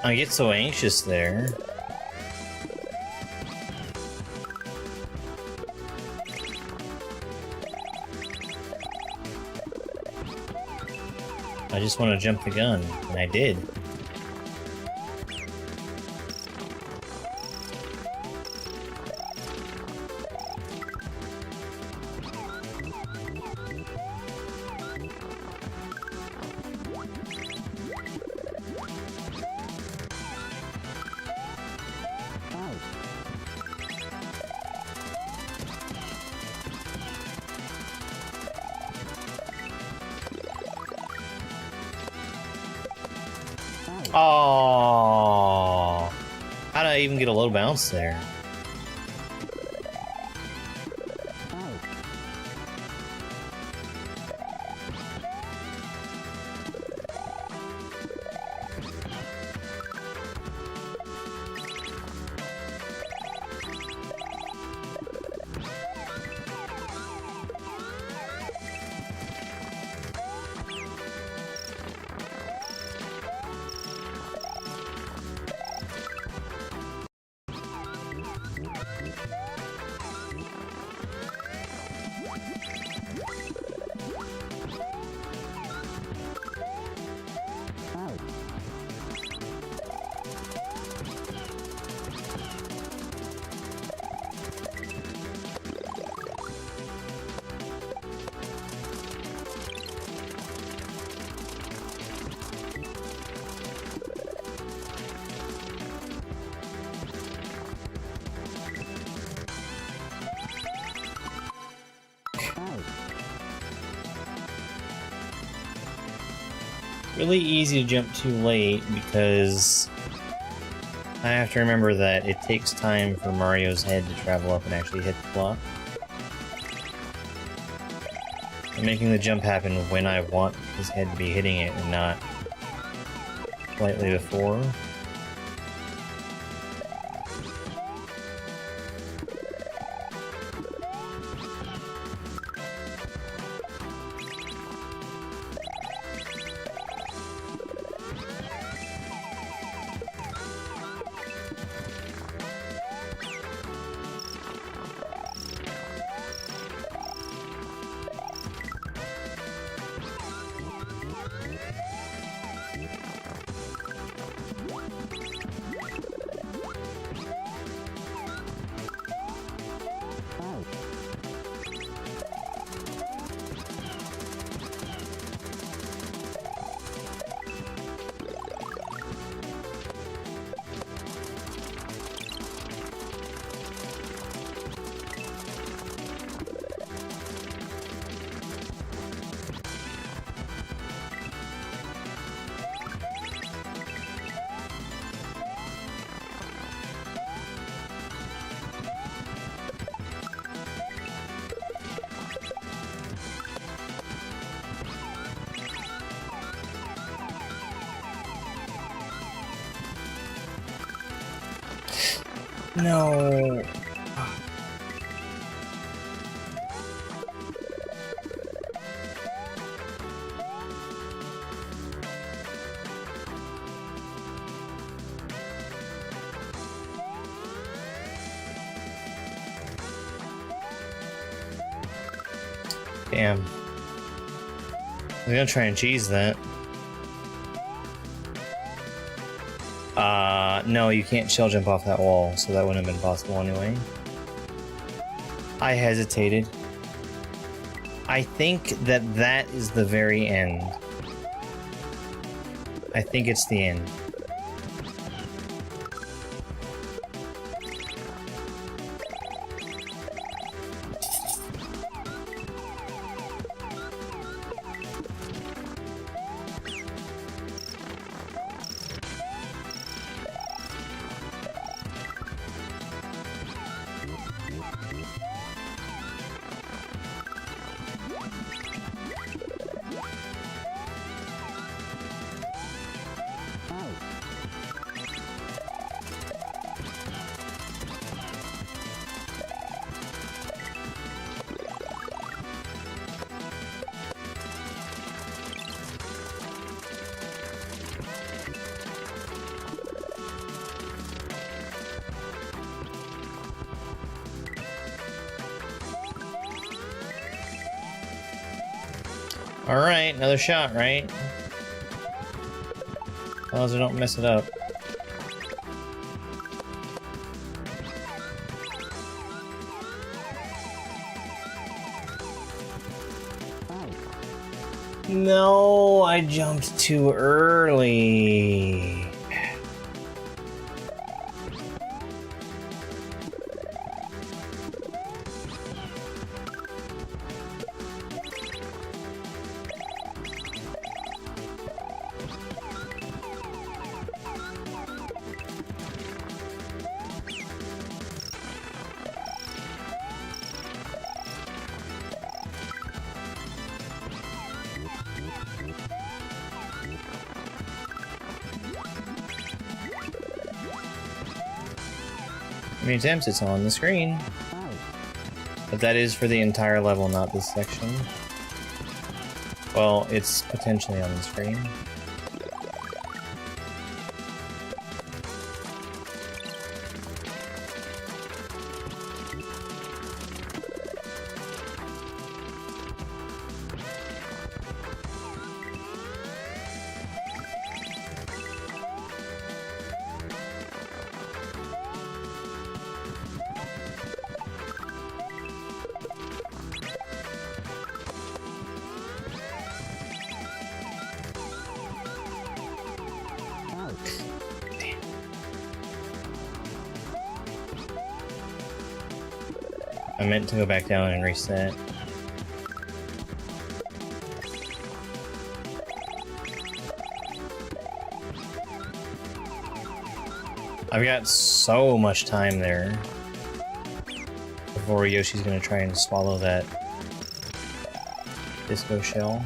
I get so anxious there. I just want to jump the gun, and I did. Oh, how did I even get a low bounce there? Really easy to jump too late because I have to remember that it takes time for Mario's head to travel up and actually hit the block. I'm making the jump happen when I want his head to be hitting it and not slightly before. No. Damn. I'm gonna try and cheese that. No, you can't shell jump off that wall, so that wouldn't have been possible anyway. I hesitated. I think that that is the very end. I think it's the end. Alright, another shot, right? As long as I don't mess it up. No, I jumped too early. How many attempts it's on the screen? But that is for the entire level, not this section. Well, it's potentially on the screen. I meant to go back down and reset. I've got so much time there before Yoshi's gonna try and swallow that disco shell.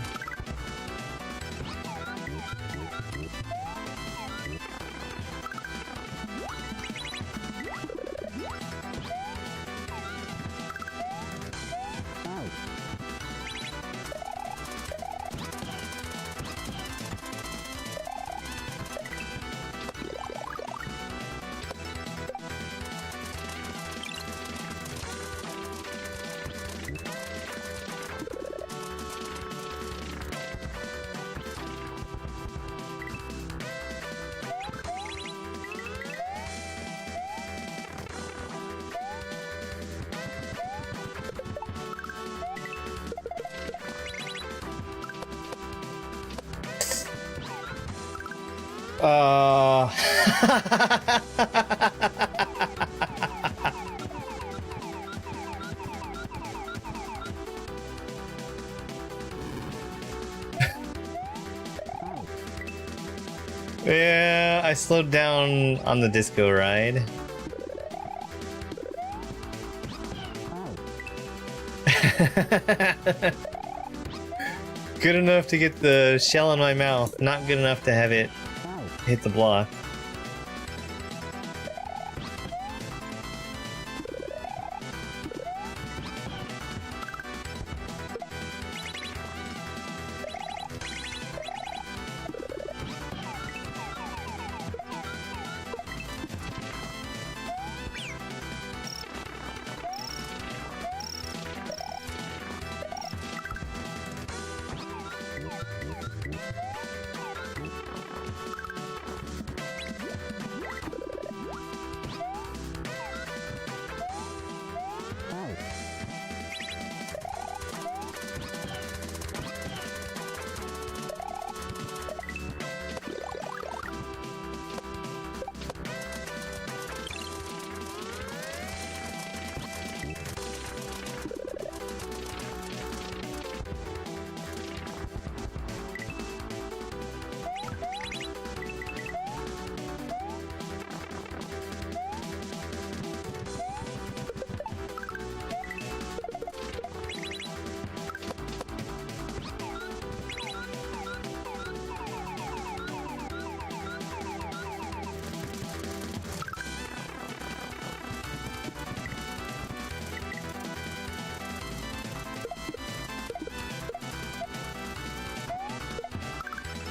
Yeah, I slowed down on the disco ride. Good enough to get the shell in my mouth, not good enough to have it hit the block.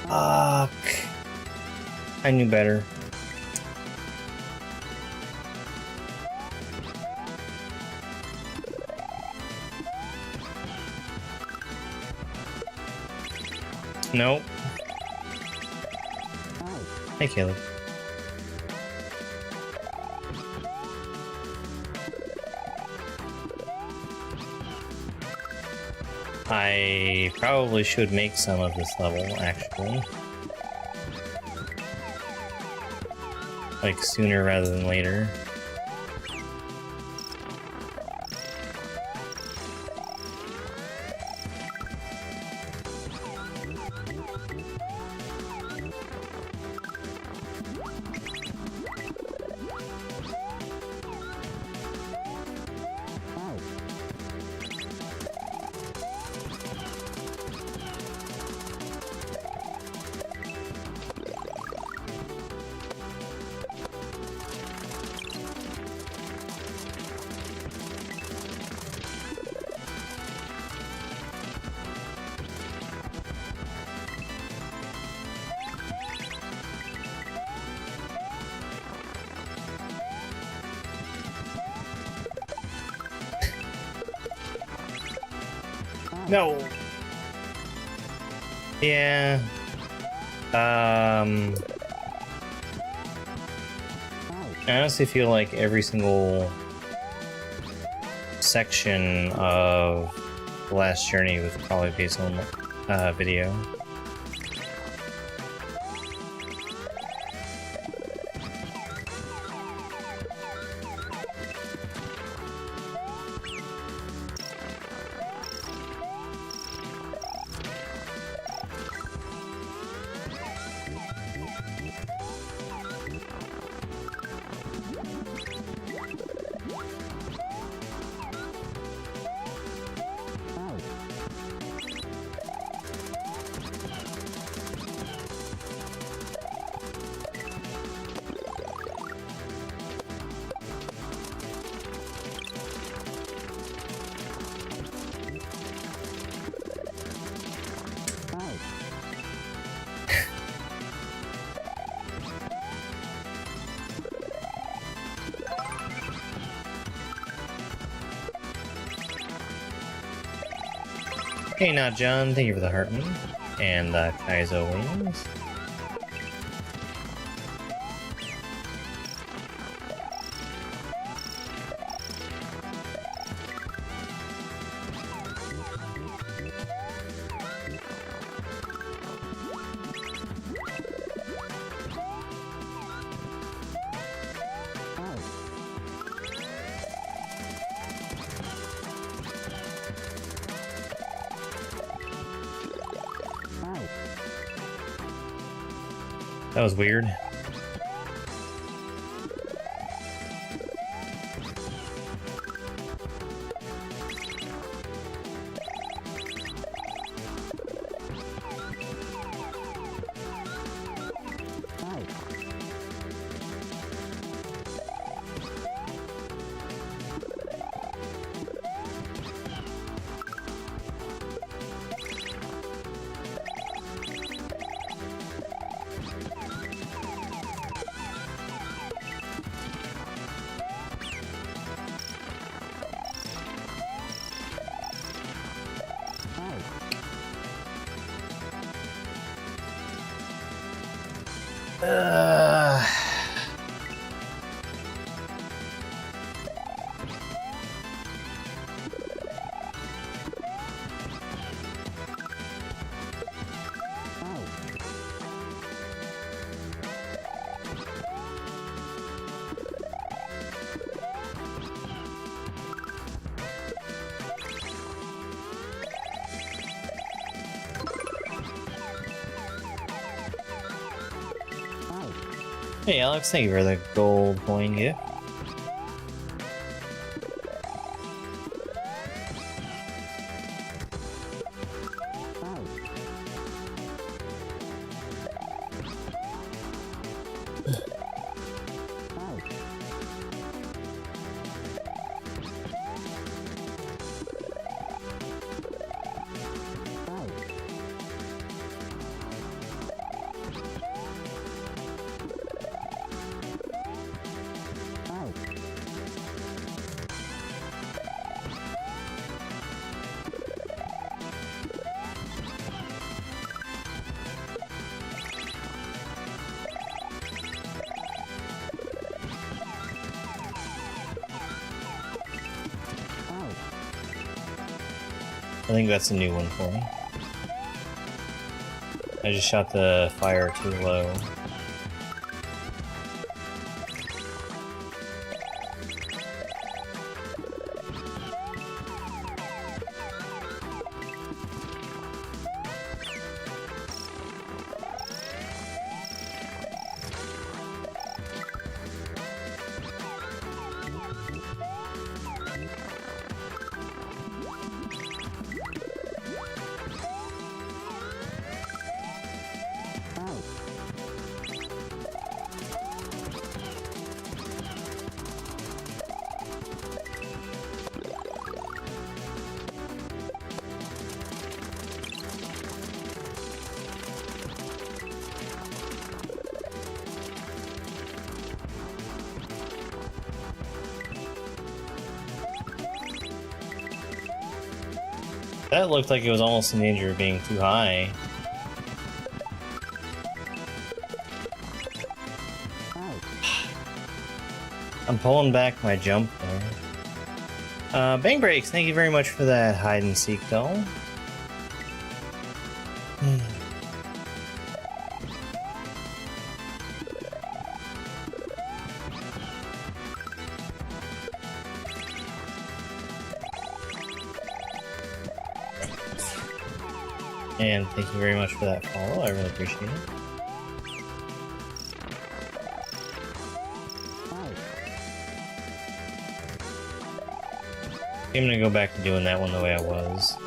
Fuck. I knew better. Nope. Hey, Caleb. I probably should make some of this level, actually. Like, sooner rather than later. No. Yeah. I honestly feel like every single section of the last journey was probably based on video. Hey, not John. Thank you for the heartbeat and the kaizo wings. That was weird. Hey Alex, thank you for the gold coin gift. I think that's a new one for me. I just shot the fire too low. That looked like it was almost in danger of being too high. I'm pulling back my jump there. Bang Breaks, thank you very much for that hide and seek doll. And thank you very much for that follow, I really appreciate it. I'm gonna go back to doing that one the way I was.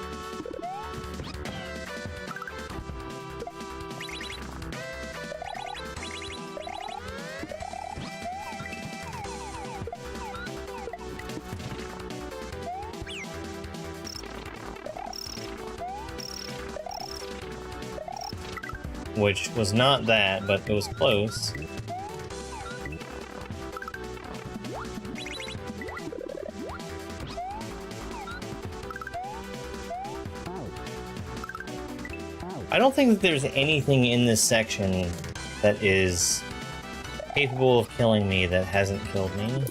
Which was not that, but it was close. I don't think that there's anything in this section that is capable of killing me that hasn't killed me.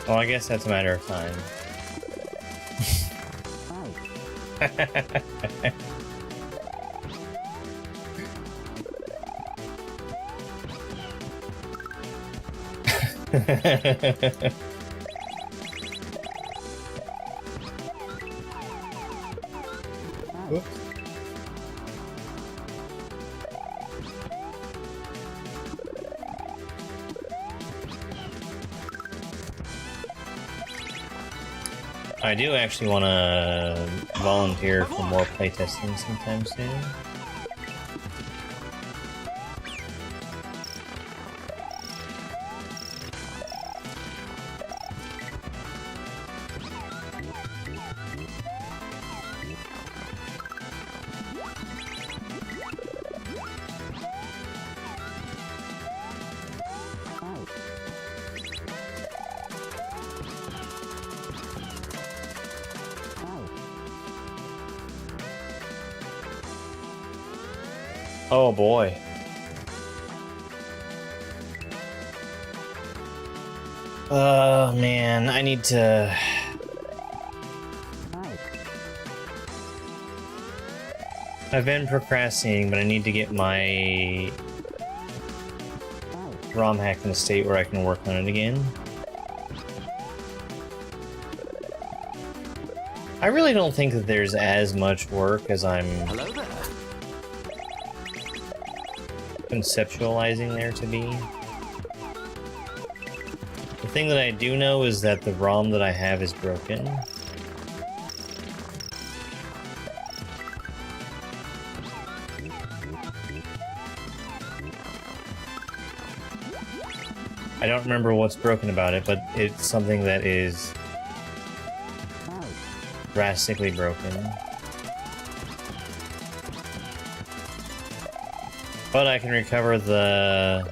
Well, I guess that's a matter of time. Whoops. I do actually want to volunteer for more playtesting sometime soon. Oh boy. Oh man, I need to... I've been procrastinating, but I need to get my ROM hack in a state where I can work on it again. I really don't think that there's as much work as I'm Hello there. conceptualizing there to be. The thing that I do know is that the ROM that I have is broken. I don't remember what's broken about it, but it's something that is drastically broken. But I can recover the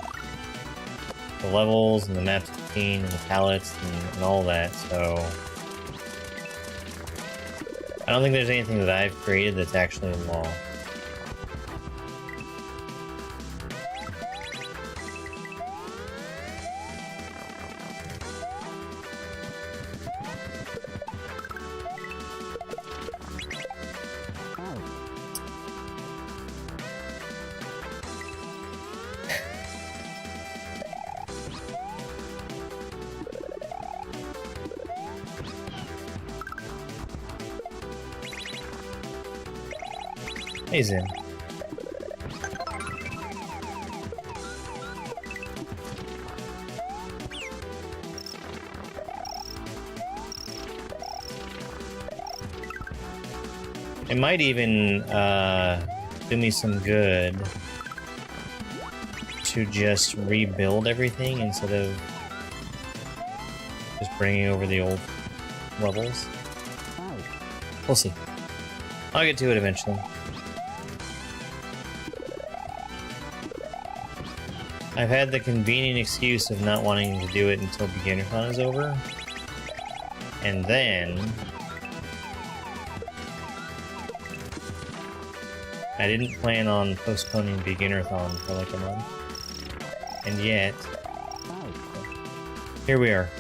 levels and the map 15 and the palettes and all that, so... I don't think there's anything that I've created that's actually in law. Hey, Zim. It might even do me some good to just rebuild everything instead of just bringing over the old levels. We'll see. I'll get to it eventually. I've had the convenient excuse of not wanting to do it until BeginnerCon is over. And then... I didn't plan on postponing BeginnerCon for like a month. And yet... here we are.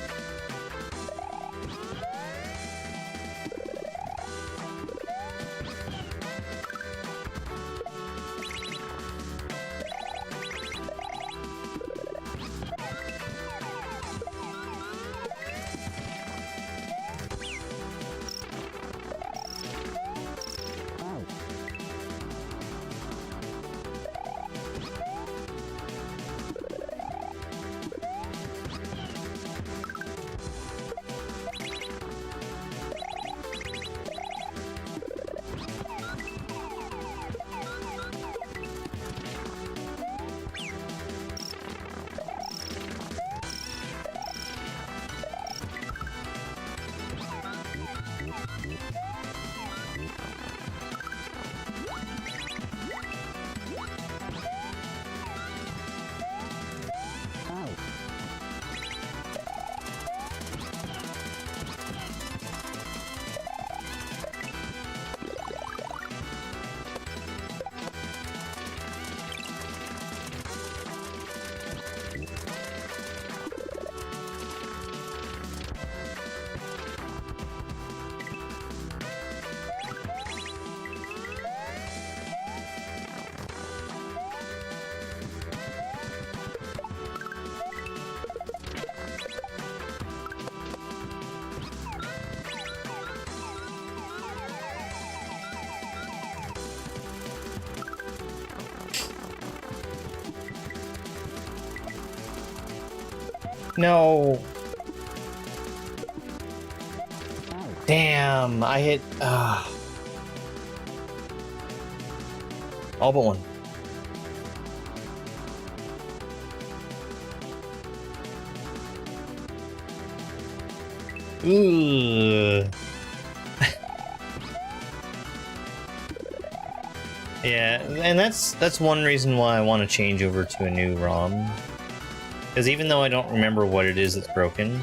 No. Damn, I hit. All but one. Ooh. Yeah, and that's one reason why I want to change over to a new ROM. Because even though I don't remember what it is that's broken,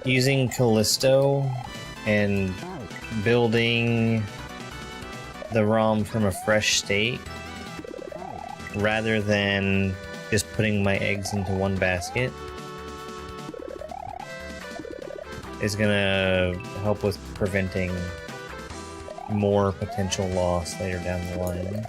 using Callisto and building the ROM from a fresh state rather than just putting my eggs into one basket is gonna help with preventing more potential loss later down the line.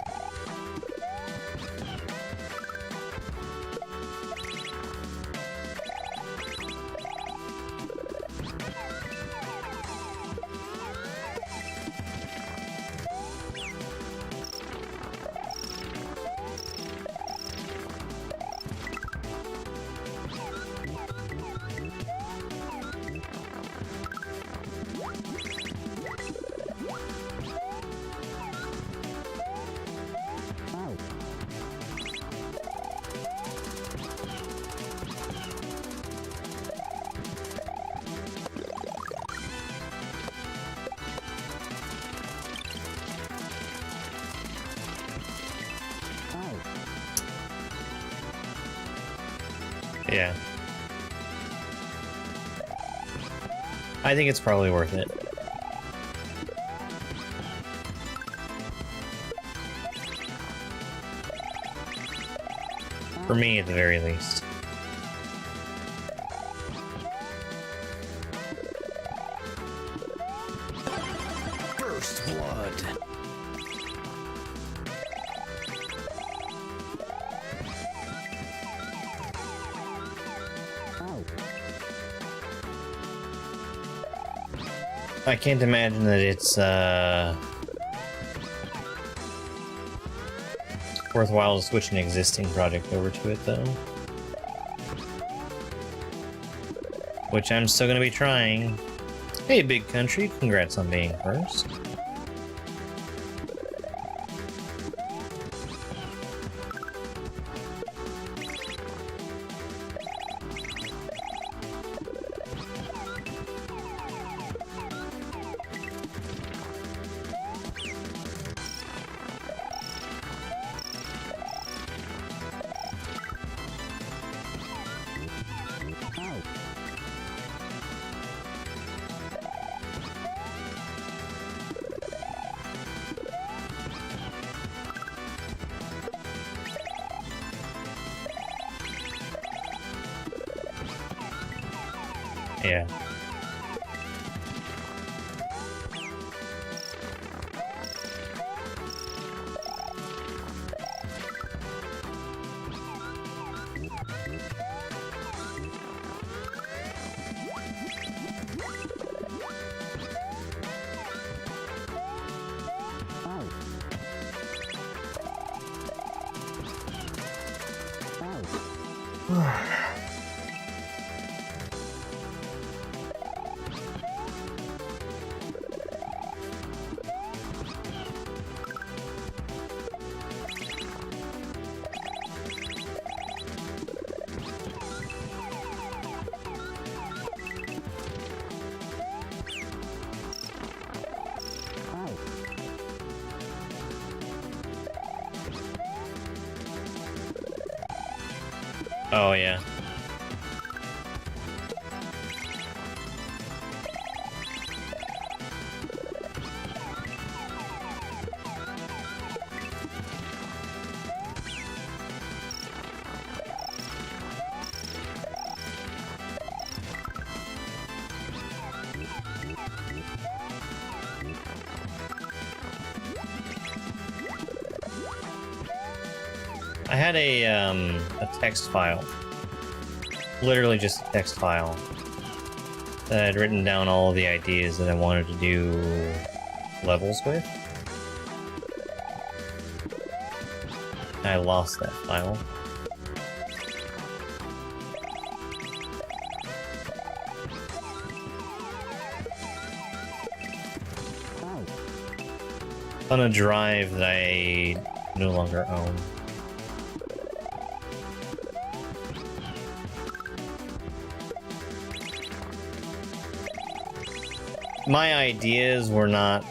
Yeah. I think it's probably worth it. For me, at the very least. First blood. I can't imagine that it's worthwhile to switch an existing project over to it, though. Which I'm still gonna be trying. Hey, Big Country, congrats on being first. Yeah. Oh, yeah. I had a text file. Literally just a text file that I'd written down all of the ideas that I wanted to do levels with. I lost that file. On a drive that I no longer own. My ideas were not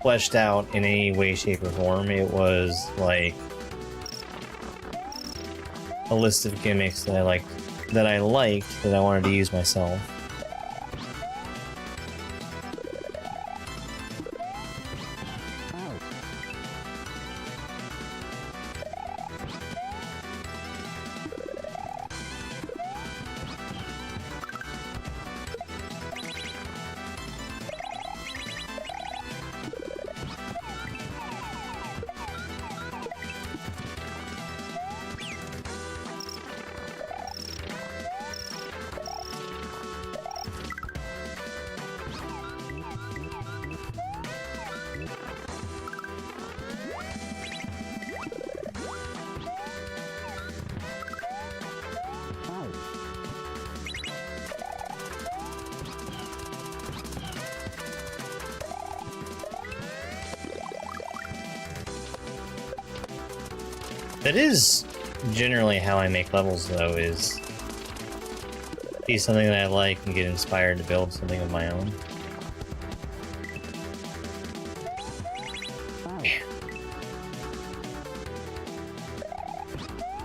fleshed out in any way, shape, or form. It was like a list of gimmicks that I liked that I wanted to use myself. That is generally how I make levels, though, is see something that I like and get inspired to build something of my own.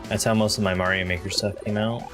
That's how most of my Mario Maker stuff came out.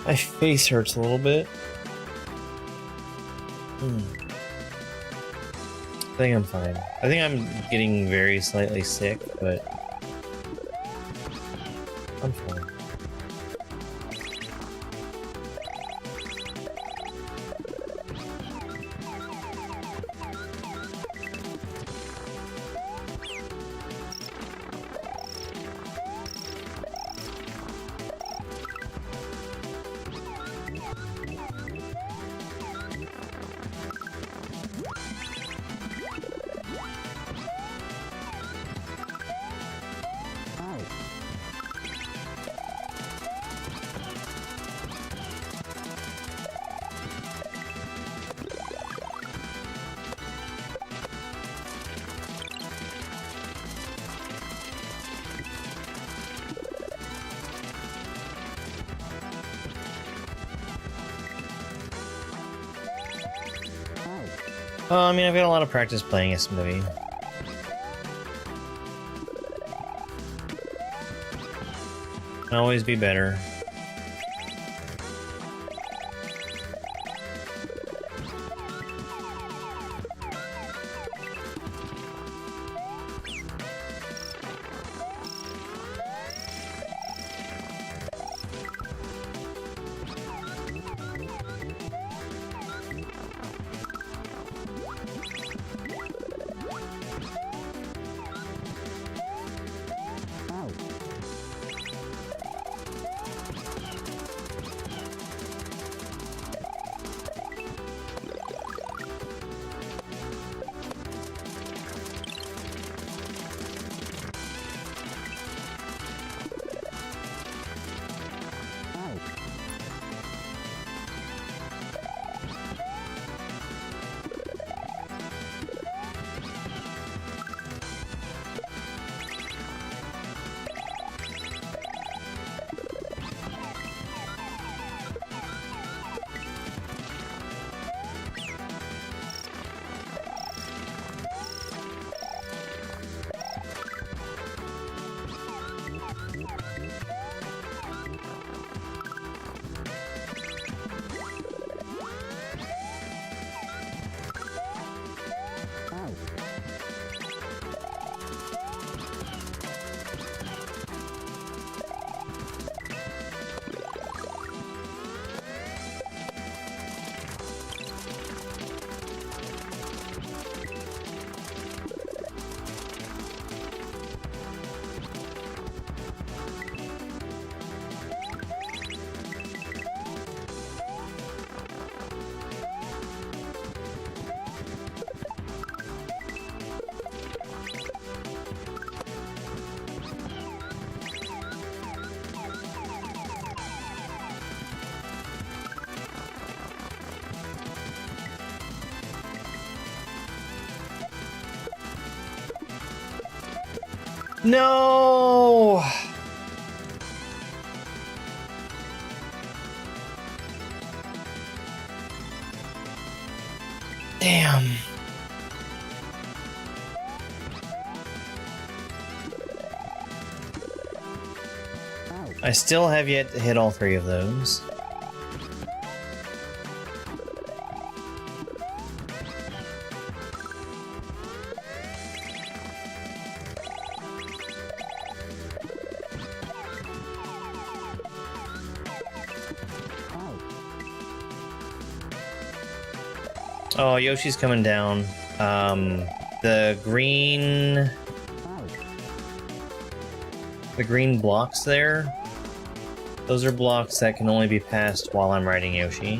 My face hurts a little bit. I think I'm fine. I think I'm getting very slightly sick, but I'm fine. I mean, I've got a lot of practice playing SMW. Can always be better. No! Damn. I still have yet to hit all three of those. Oh, Yoshi's coming down. The green blocks there, those are blocks that can only be passed while I'm riding Yoshi.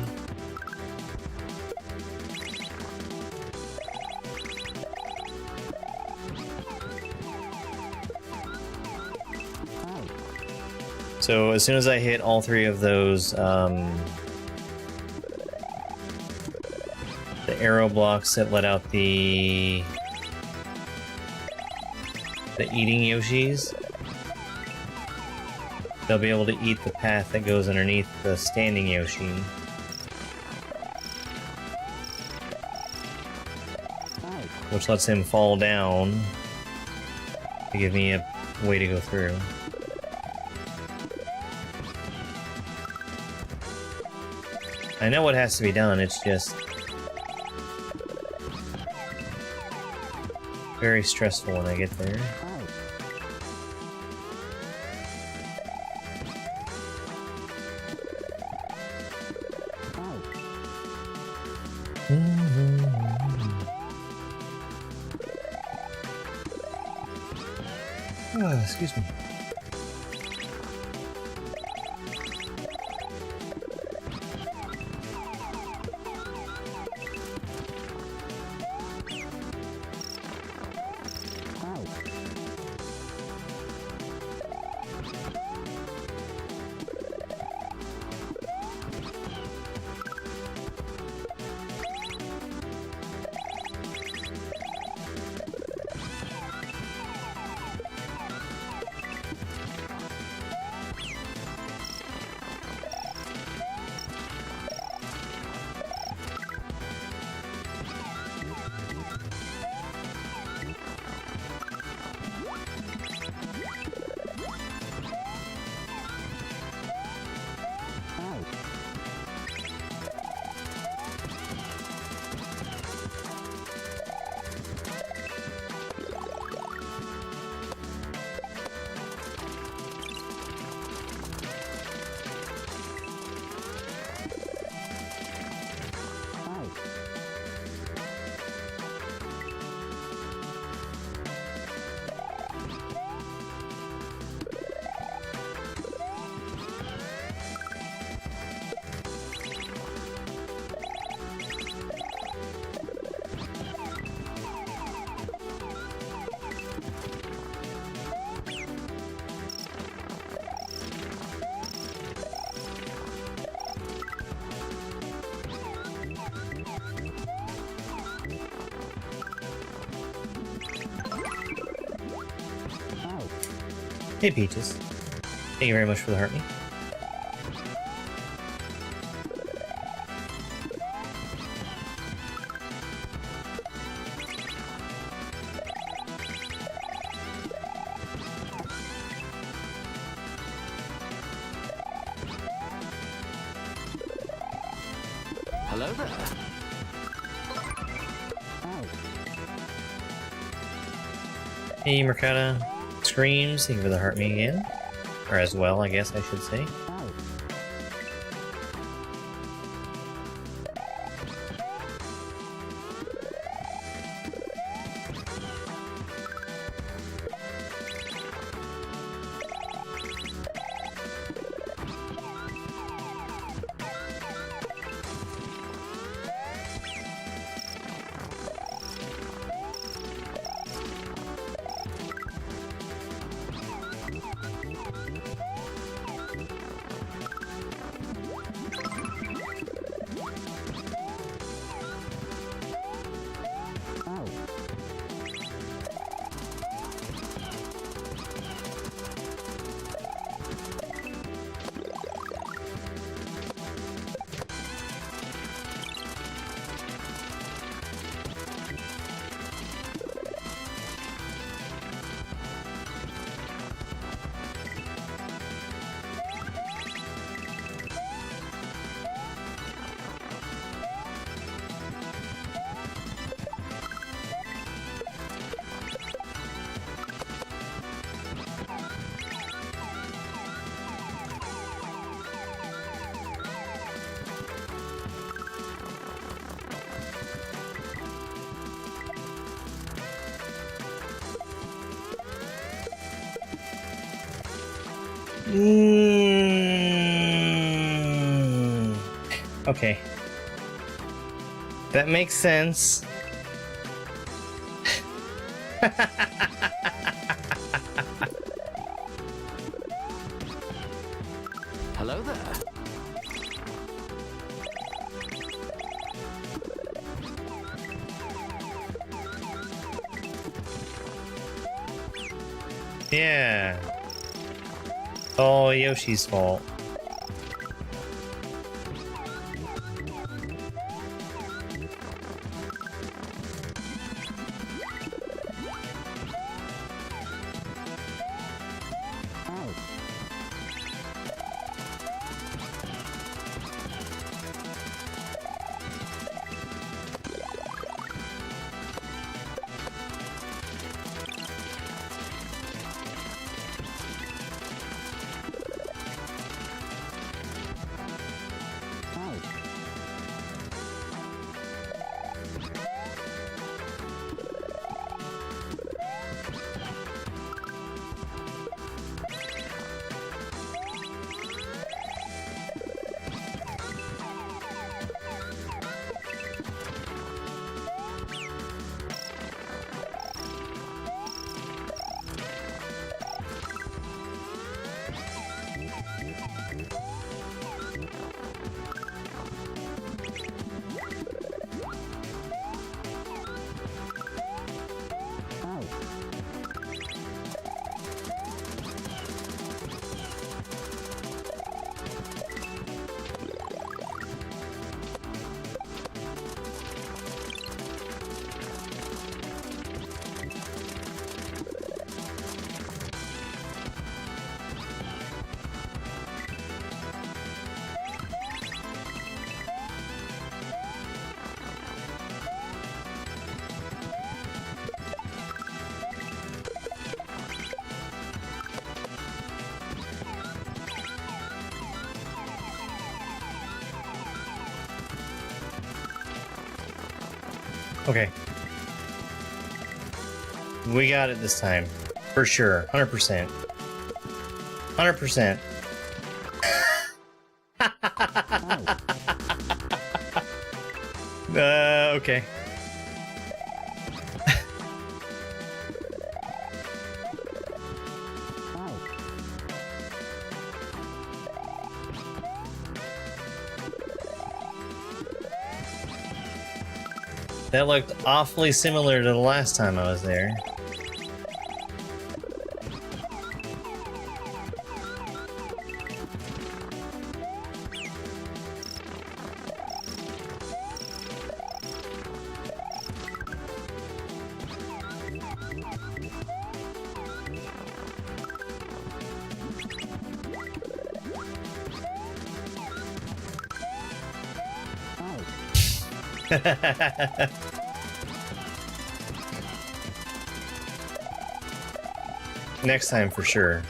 So as soon as I hit all three of those, the arrow blocks that let out the eating Yoshis, they'll be able to eat the path that goes underneath the standing Yoshi. Which lets him fall down to give me a way to go through. I know what has to be done, it's just very stressful when I get there. Oh, excuse me. Hey, Peaches. Thank you very much for the heart me. Hello there. Hey, Mercata. Screams, thank you for the heart me again. Or as well, I guess I should say. Okay. That makes sense. Hello there. Yeah. Oh, Yoshi's fault. Okay. We got it this time. For sure. 100%. 100%. Okay. That looked awfully similar to the last time I was there. Next time for sure.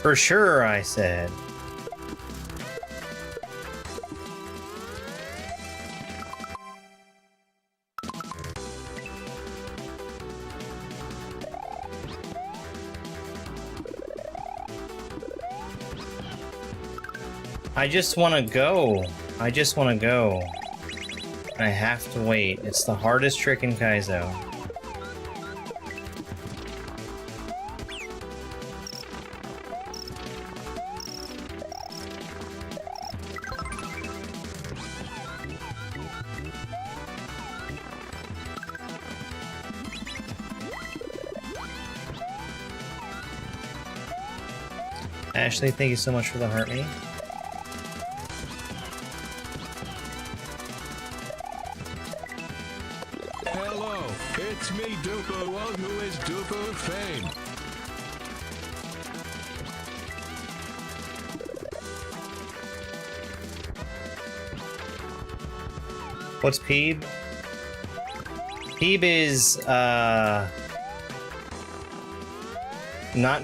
For sure, I said. I just want to go. I just want to go. I have to wait. It's the hardest trick in Kaizo. Ashley, thank you so much for the heart me. Hello, it's me, Duper One, who is Duper Fame. What's Peeb? Peeb is, not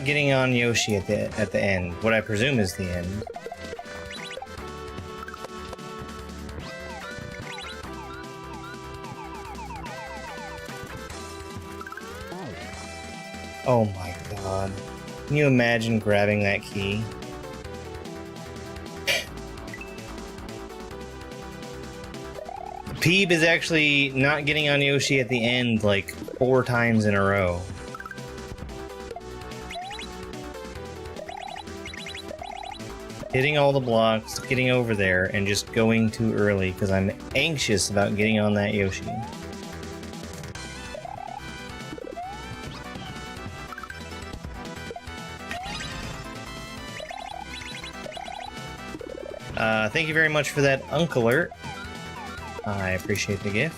getting on Yoshi at the end. What I presume is the end. Oh my god. Can you imagine grabbing that key? Peeb is actually not getting on Yoshi at the end like 4 times in a row. Hitting all the blocks, getting over there, and just going too early because I'm anxious about getting on that Yoshi. Thank you very much for that Unk Alert. I appreciate the gift.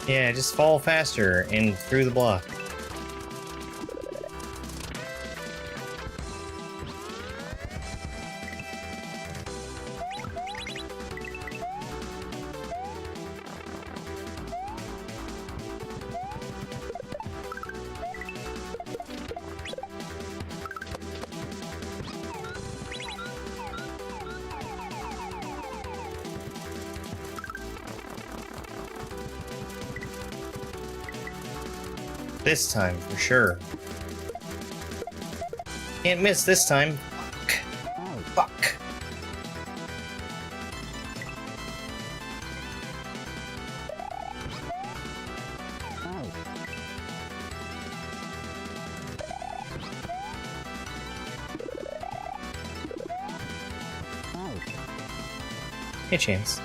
Yeah, just fall faster and through the block. This time, for sure. Can't miss this time. Fuck. Oh, fuck. Hey, chance.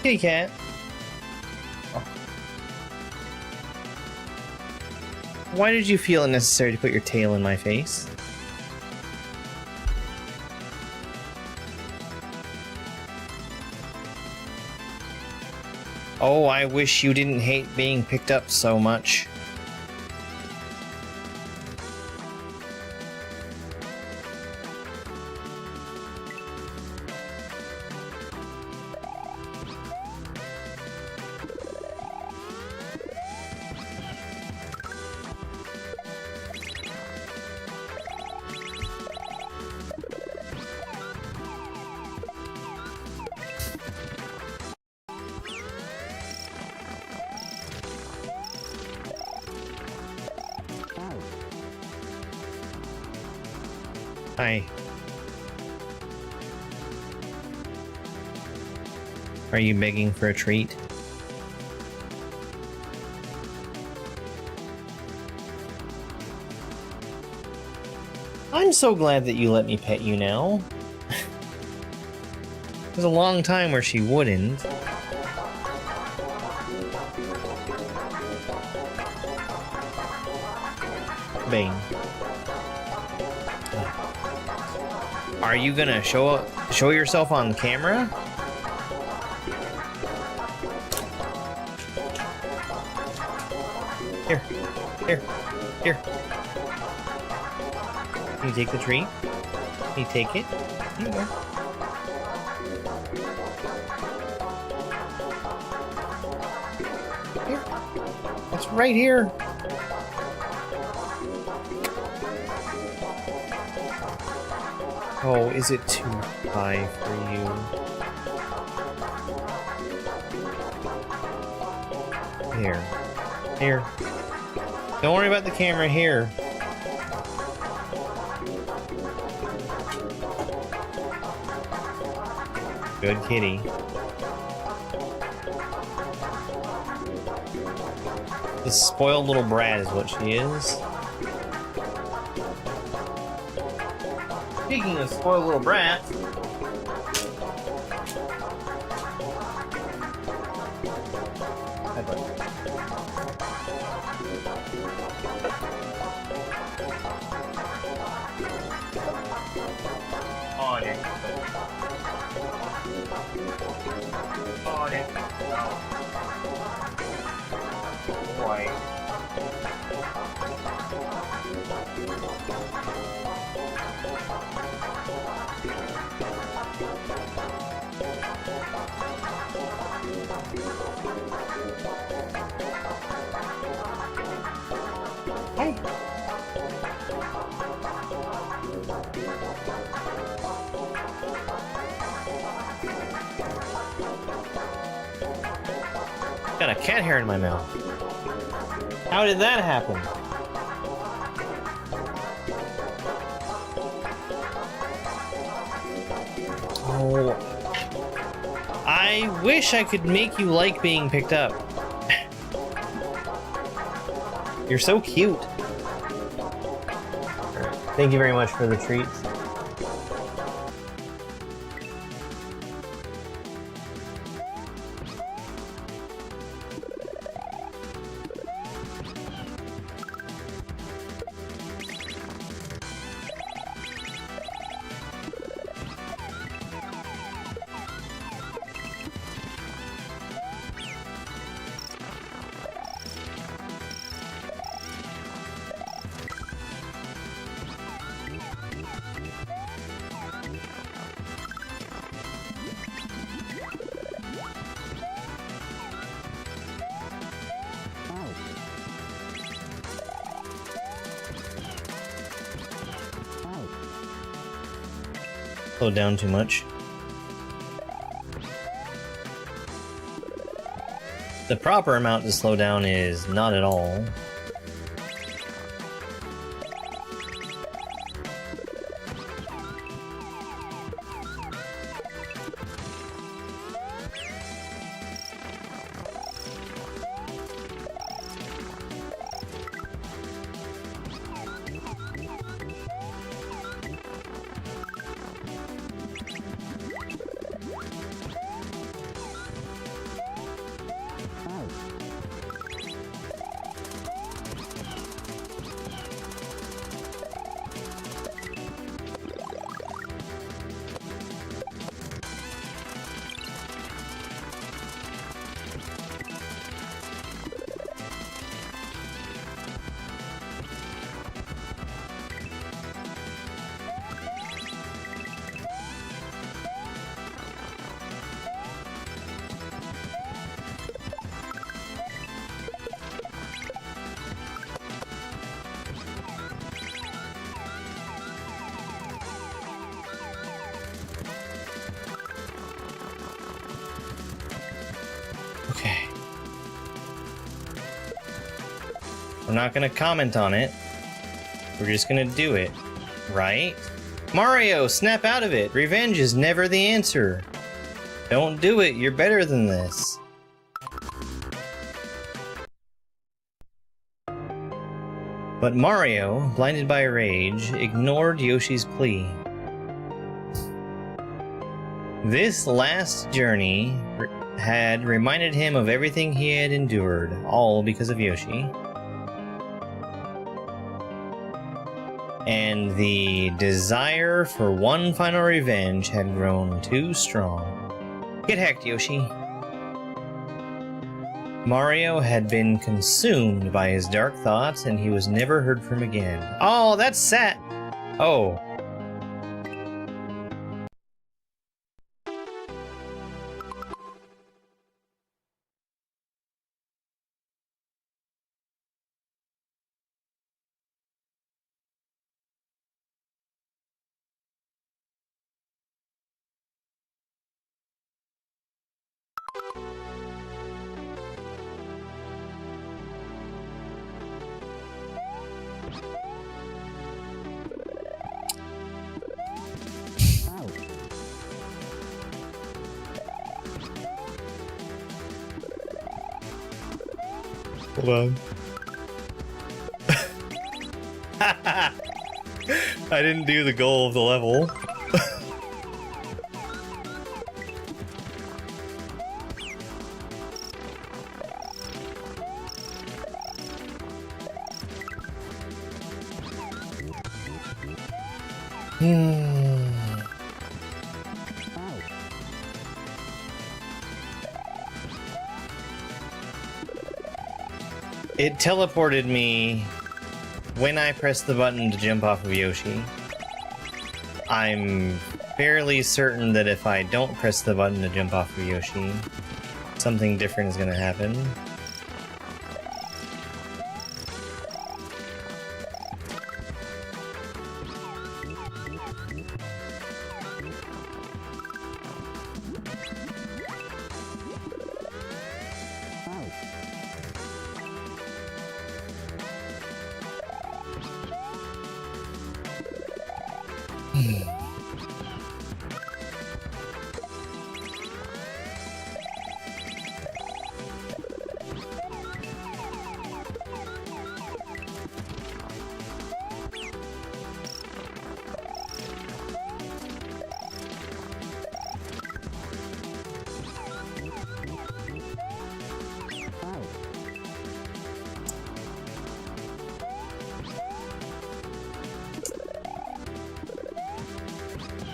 Kitty cat. Oh. Why did you feel it necessary to put your tail in my face? Oh, I wish you didn't hate being picked up so much. Hi. Are you begging for a treat? I'm so glad that you let me pet you now. There's a long time where she wouldn't. Bane. Are you gonna show yourself on camera? Here. Here. Here. Can you take the tree? Can you take it? Here you go. Here. It's right here. Oh, is it too high for you? Here. Here. Don't worry about the camera here. Good kitty. This spoiled little brat is what she is. Speaking of spoiled little brat, oh, there you go. Oh, there you go. Boy. Hey. Got a cat hair in my mouth. How did that happen? Oh. I wish I could make you like being picked up. You're so cute. Thank you very much for the treats. Slow down too much. The proper amount to slow down is not at all. Okay. We're not gonna comment on it. We're just gonna do it, right? Mario, snap out of it. Revenge is never the answer. Don't do it. You're better than this. But Mario, blinded by rage, ignored Yoshi's plea. This last journey had reminded him of everything he had endured, all because of Yoshi. And the desire for one final revenge had grown too strong. Get hacked, Yoshi. Mario had been consumed by his dark thoughts and he was never heard from again. Oh, that's sad. Oh. Hold on. I didn't do the goal of the level. It teleported me when I pressed the button to jump off of Yoshi. I'm fairly certain that if I don't press the button to jump off of Yoshi, something different is going to happen.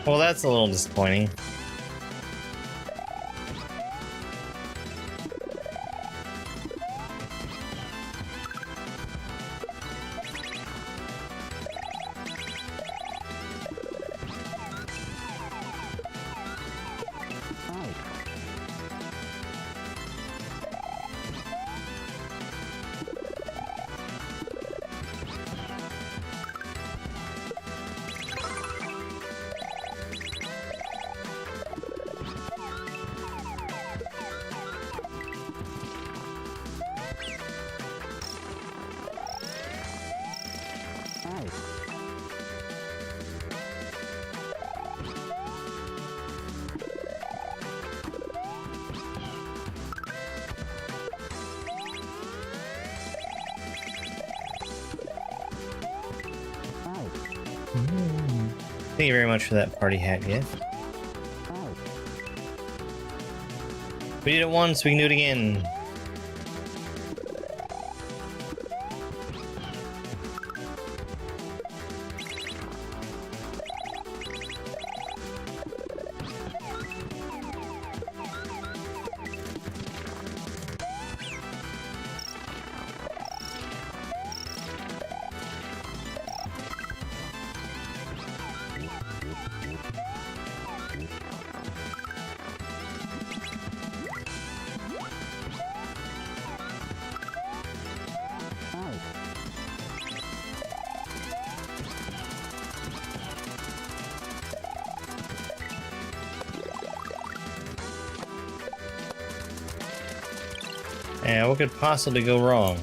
Well, that's a little disappointing. Thank you very much for that party hat gift. We did it once, we can do it again. Yeah, what could possibly go wrong?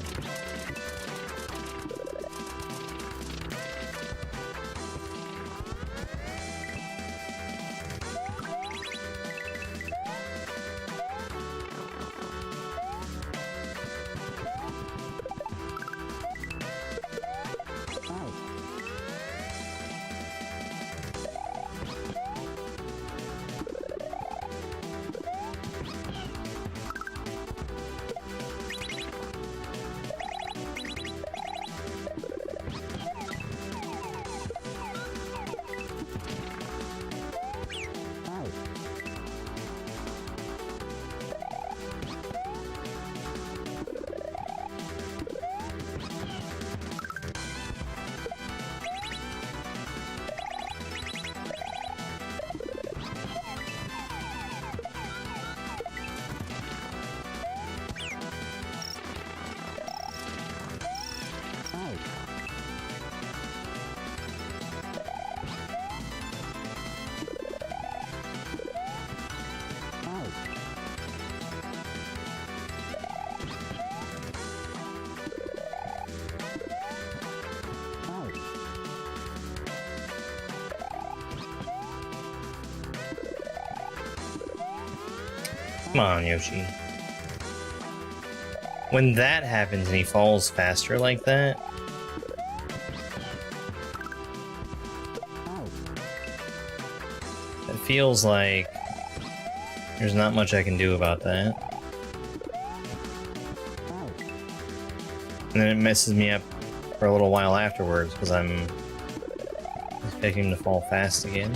Come on, Yoshi. When that happens and he falls faster like that, it feels like there's not much I can do about that. And then it messes me up for a little while afterwards because I'm expecting him to fall fast again.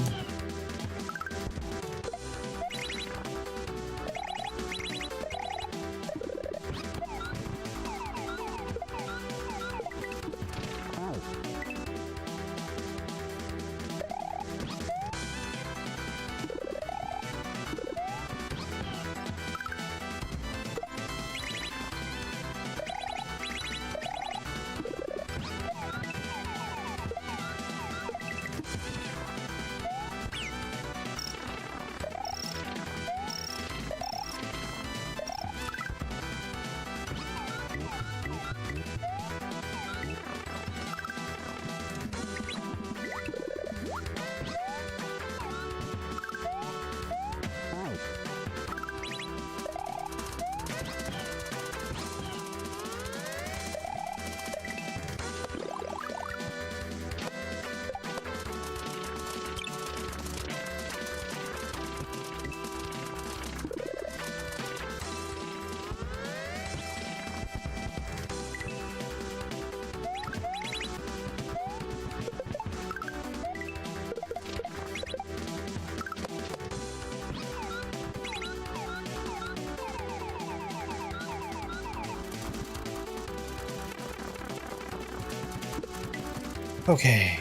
Okay.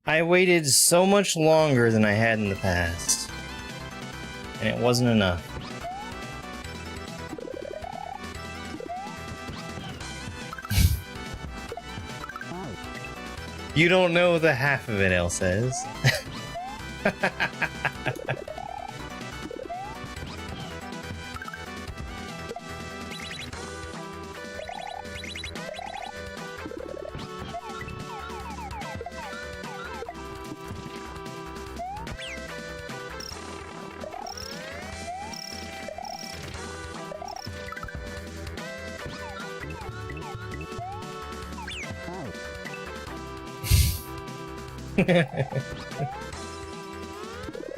I waited so much longer than I had in the past, and it wasn't enough. You don't know the half of it, El says.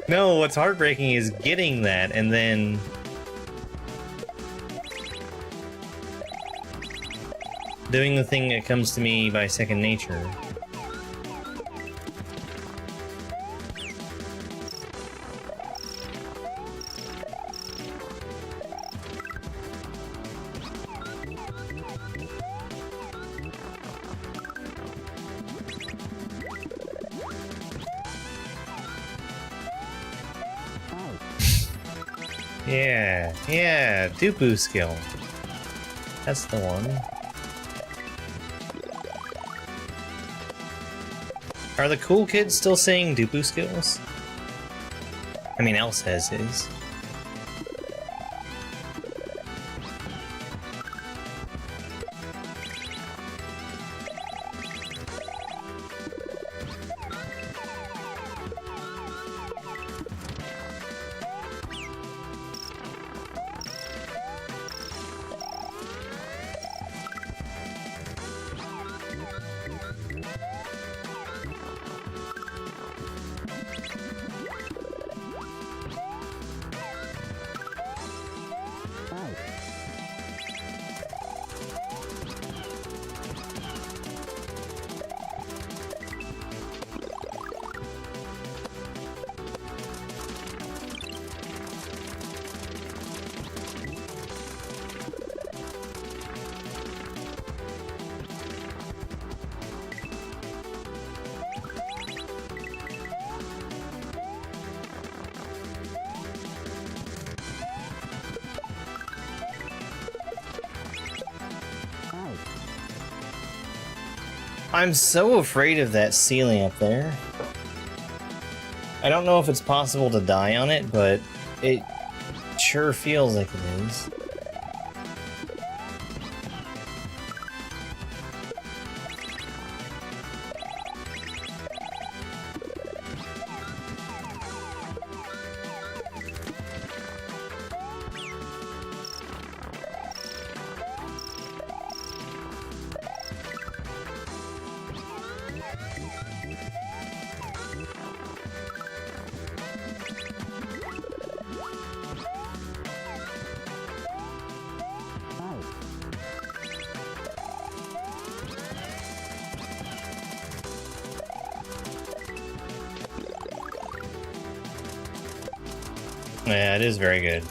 No, what's heartbreaking is getting that and then doing the thing that comes to me by second nature. Yeah, Dupu skill. That's the one. Are the cool kids still saying Dupu skills? I mean, El says his. I'm so afraid of that ceiling up there. I don't know if it's possible to die on it, but it sure feels like it is. Yeah, it is very good.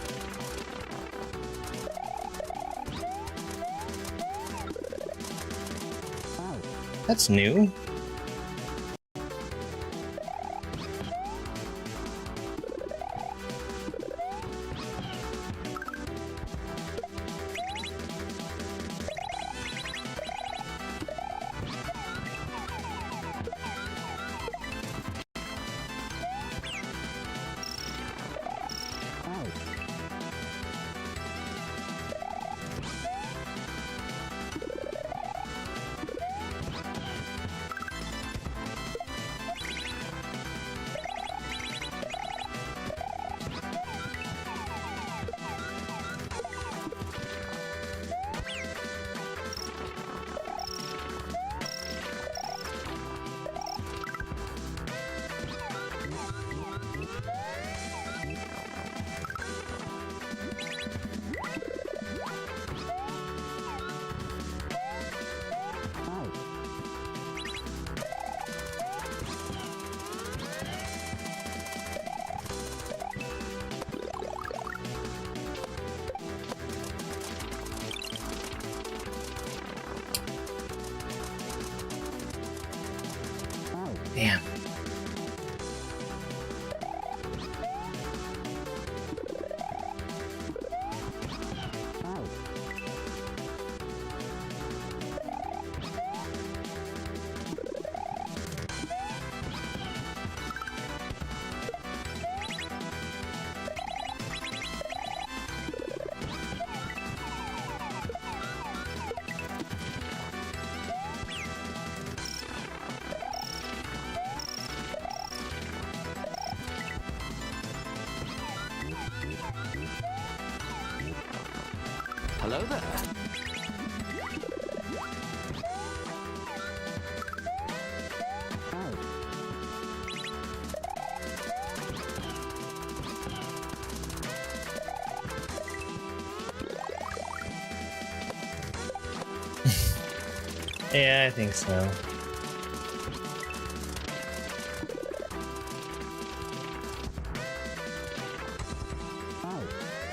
That's new. Damn. Hello there. Yeah, I think so.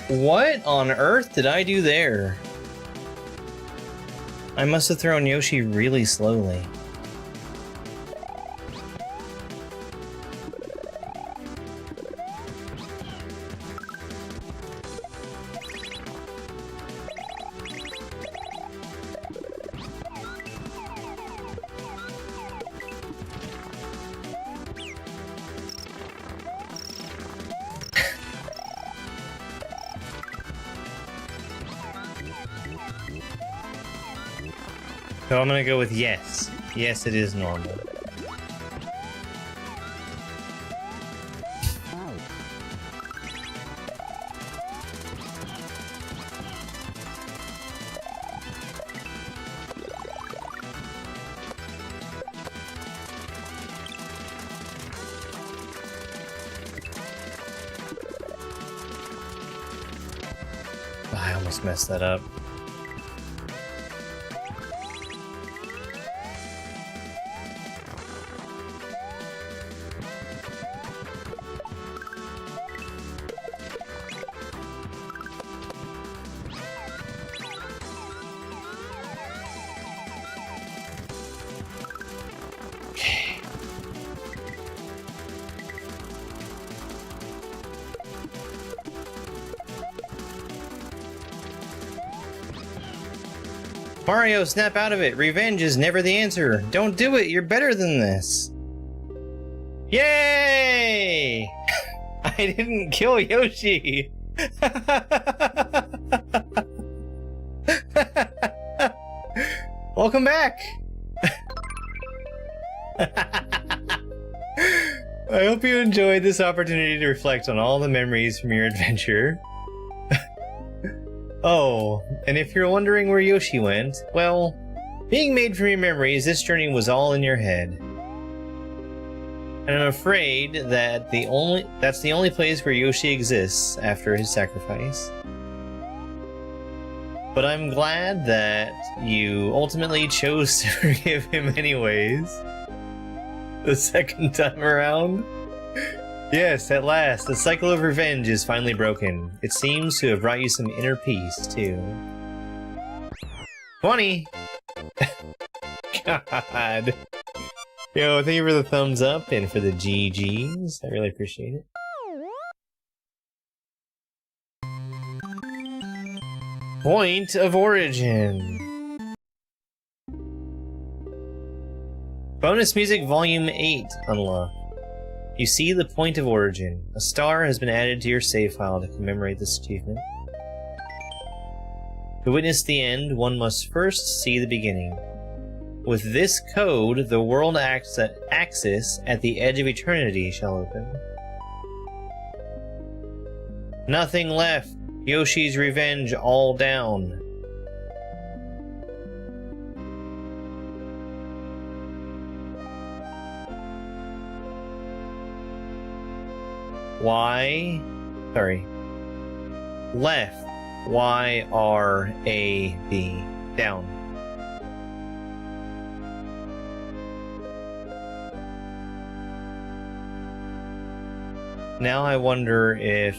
What on earth did I do there? I must have thrown Yoshi really slowly. So I'm gonna go with yes. Yes, it is normal. I almost messed that up. Mario, snap out of it. Revenge is never the answer. Don't do it. You're better than this. Yay! I didn't kill Yoshi. Welcome back. I hope you enjoyed this opportunity to reflect on all the memories from your adventure. Oh, and if you're wondering where Yoshi went, well, being made from your memories, this journey was all in your head. And I'm afraid that that's the only place where Yoshi exists after his sacrifice. But I'm glad that you ultimately chose to forgive him anyways. The second time around. Yes, at last, the cycle of revenge is finally broken. It seems to have brought you some inner peace, too. 20! God. Yo, thank you for the thumbs up and for the GGs. I really appreciate it. Point of origin. Bonus music volume 8 unlocked. You see the point of origin. A star has been added to your save file to commemorate this achievement. To witness the end, one must first see the beginning. With this code, the world axis at the edge of eternity shall open. Nothing left. Yoshi's revenge all down. Y, sorry, left, Y, R, A, B, down. Now I wonder if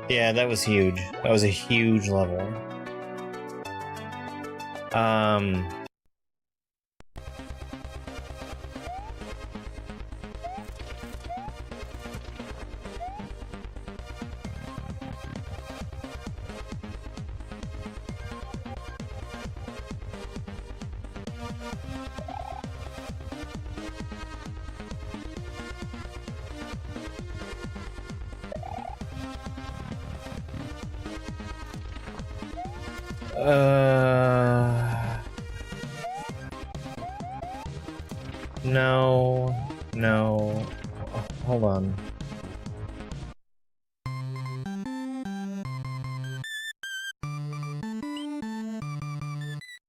yeah, that was huge. That was a huge level. No. Hold on.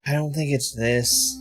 I don't think it's this.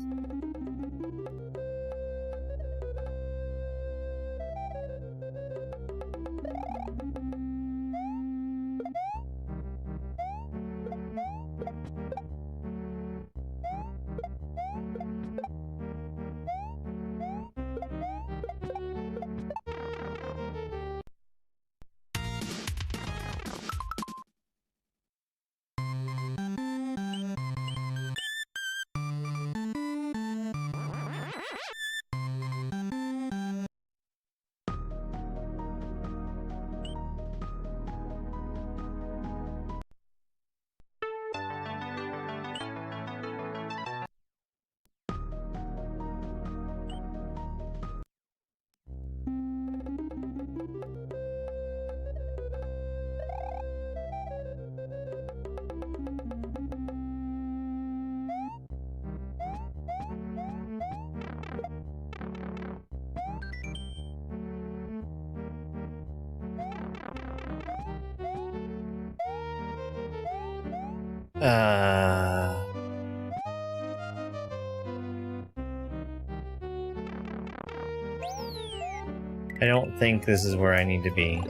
I don't think this is where I need to be.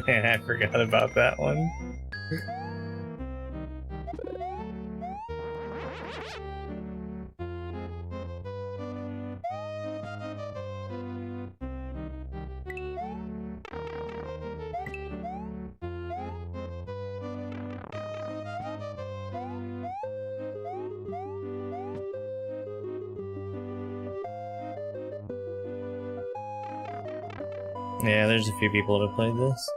I forgot about that one. Yeah, there's a few people that have played this.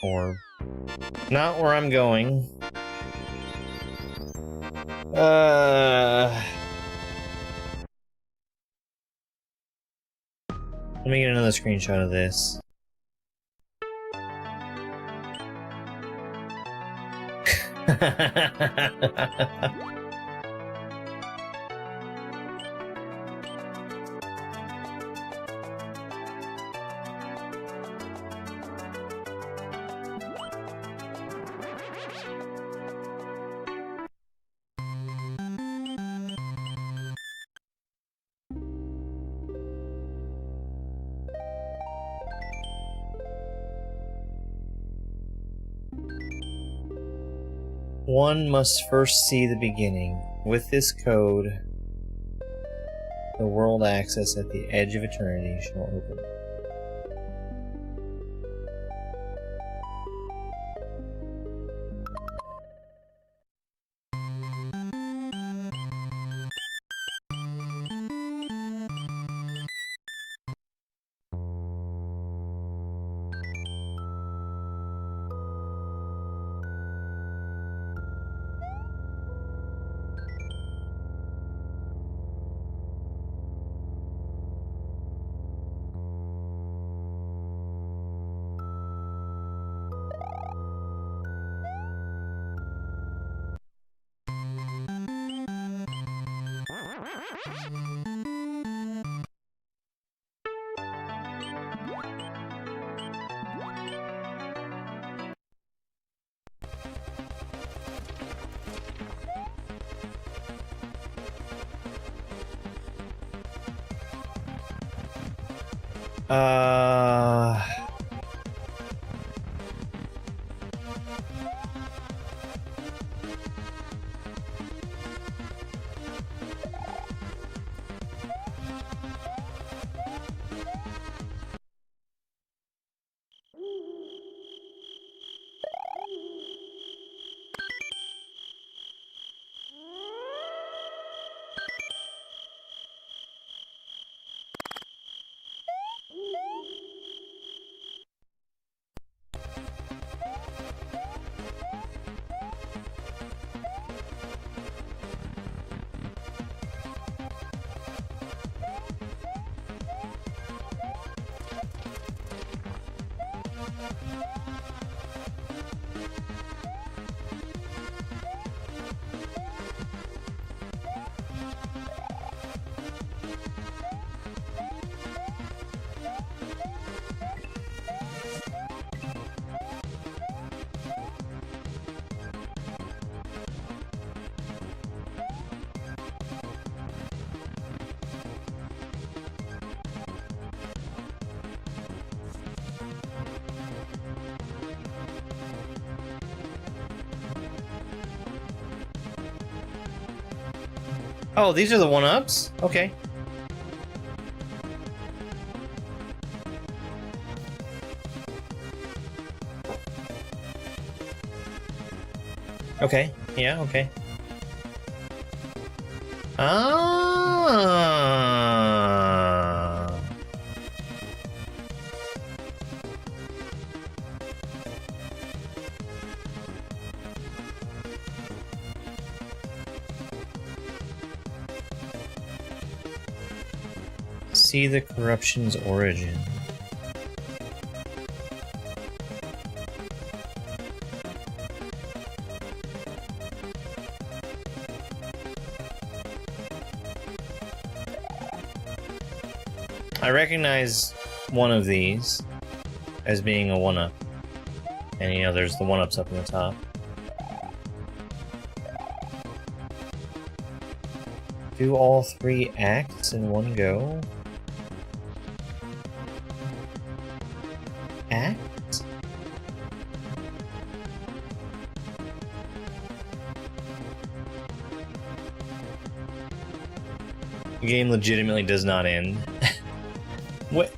Or not where I'm going. Let me get another screenshot of this. One must first see the beginning. With this code, the world access at the edge of eternity shall open. Oh, these are the one-ups? Okay. Okay, yeah, okay. Ah. See the corruption's origin. I recognize one of these as being a one-up. And you know, there's the one-ups up in the top. Do all 3 acts in one go? Acts? The game legitimately does not end. What,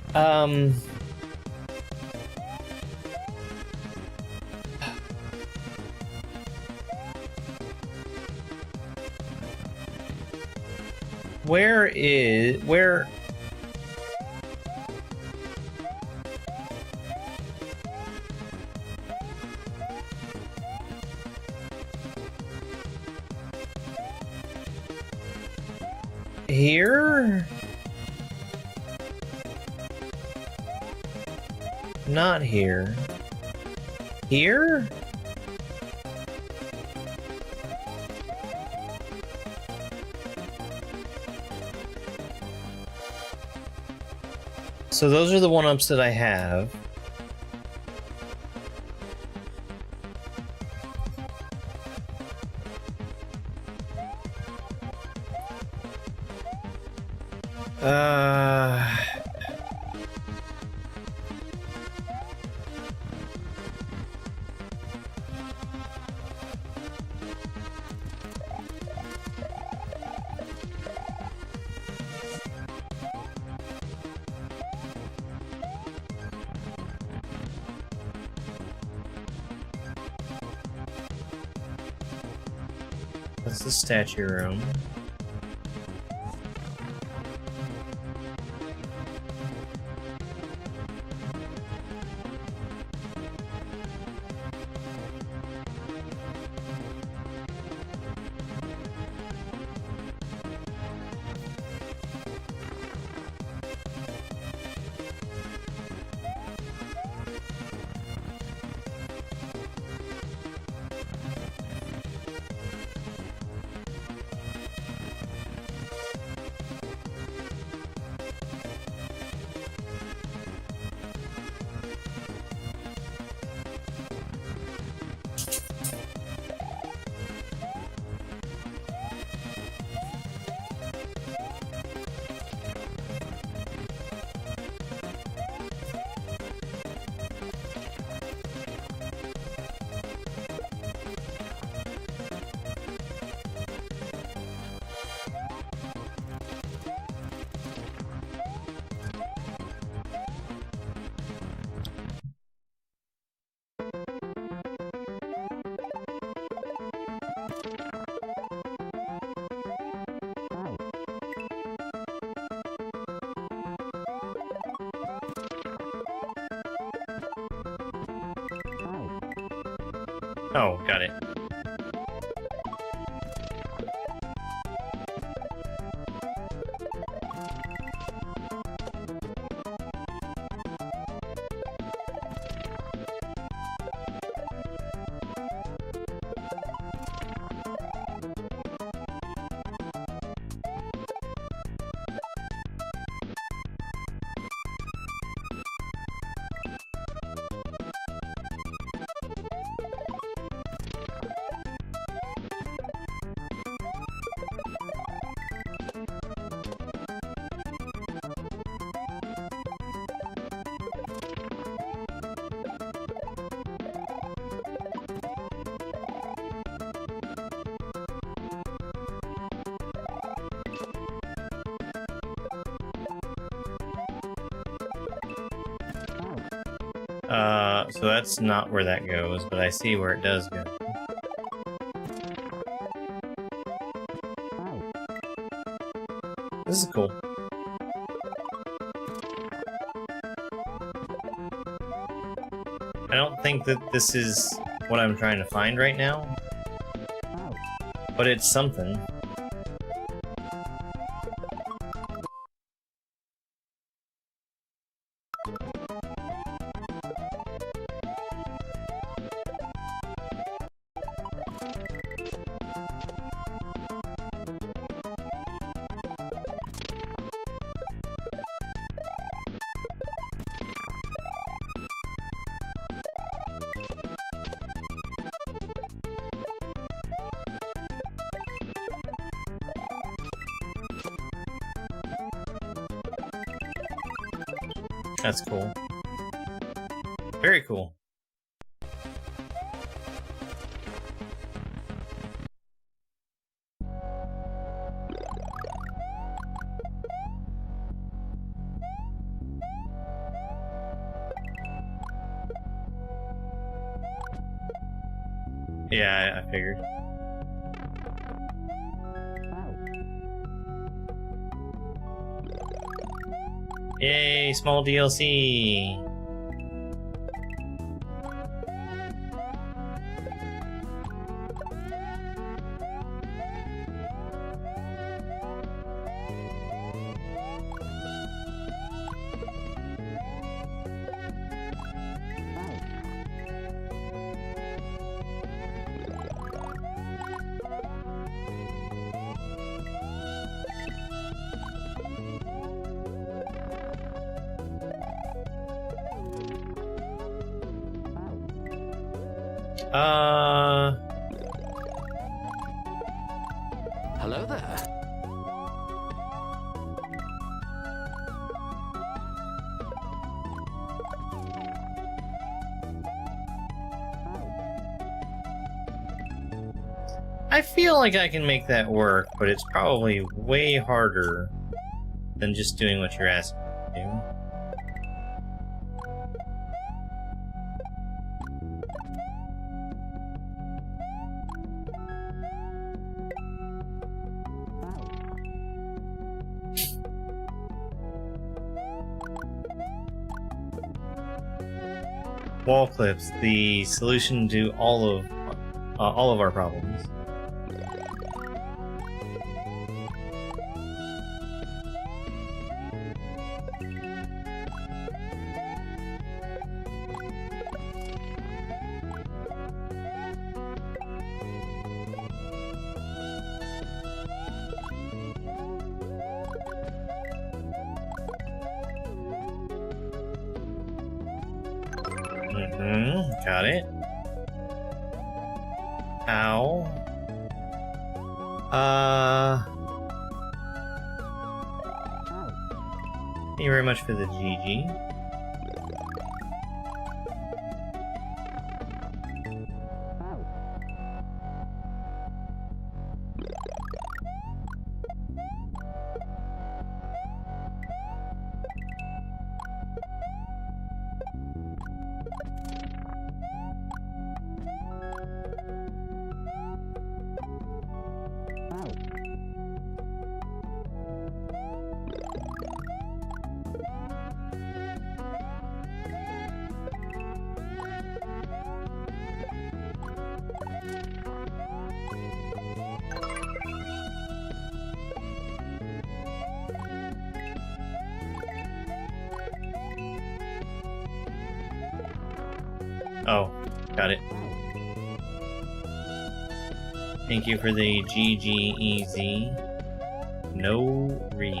where... Here? Not here. Here? So those are the one-ups that I have. That's the statue room. Oh, got it. So that's not where that goes, but I see where it does go. This is cool. I don't think that this is what I'm trying to find right now, but it's something. That's cool. Very cool. Yeah, I figured. Yay, small DLC! Hello there. I feel like I can make that work, but it's probably way harder than just doing what you're asking me to do. Wall clips, the solution to all of our problems. Got it. Ow. Thank you very much for the GG. Oh, got it. Thank you for the GGEZ. No re.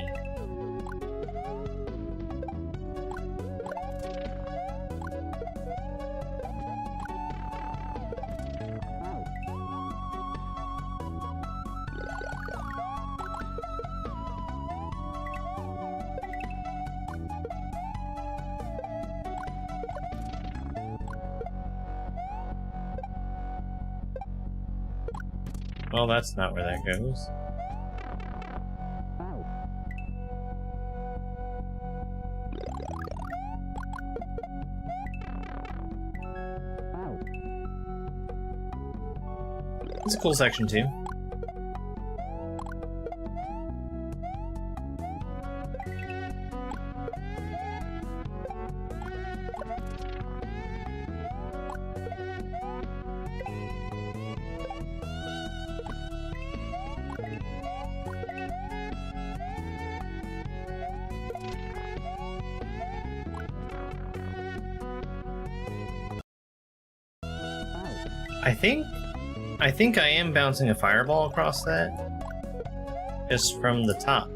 Well, that's not where that goes. It's a cool section too. I think I am bouncing a fireball across that, just from the top.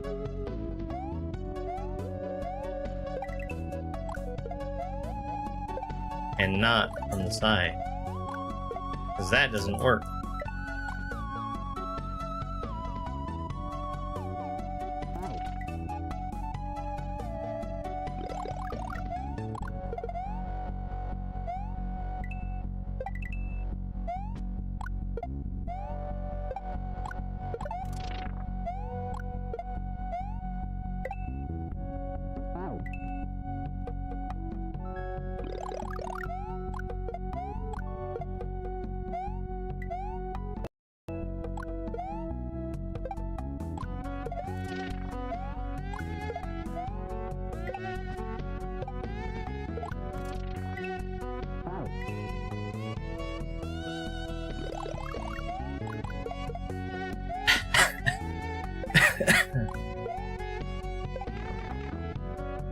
And not from the side, because that doesn't work.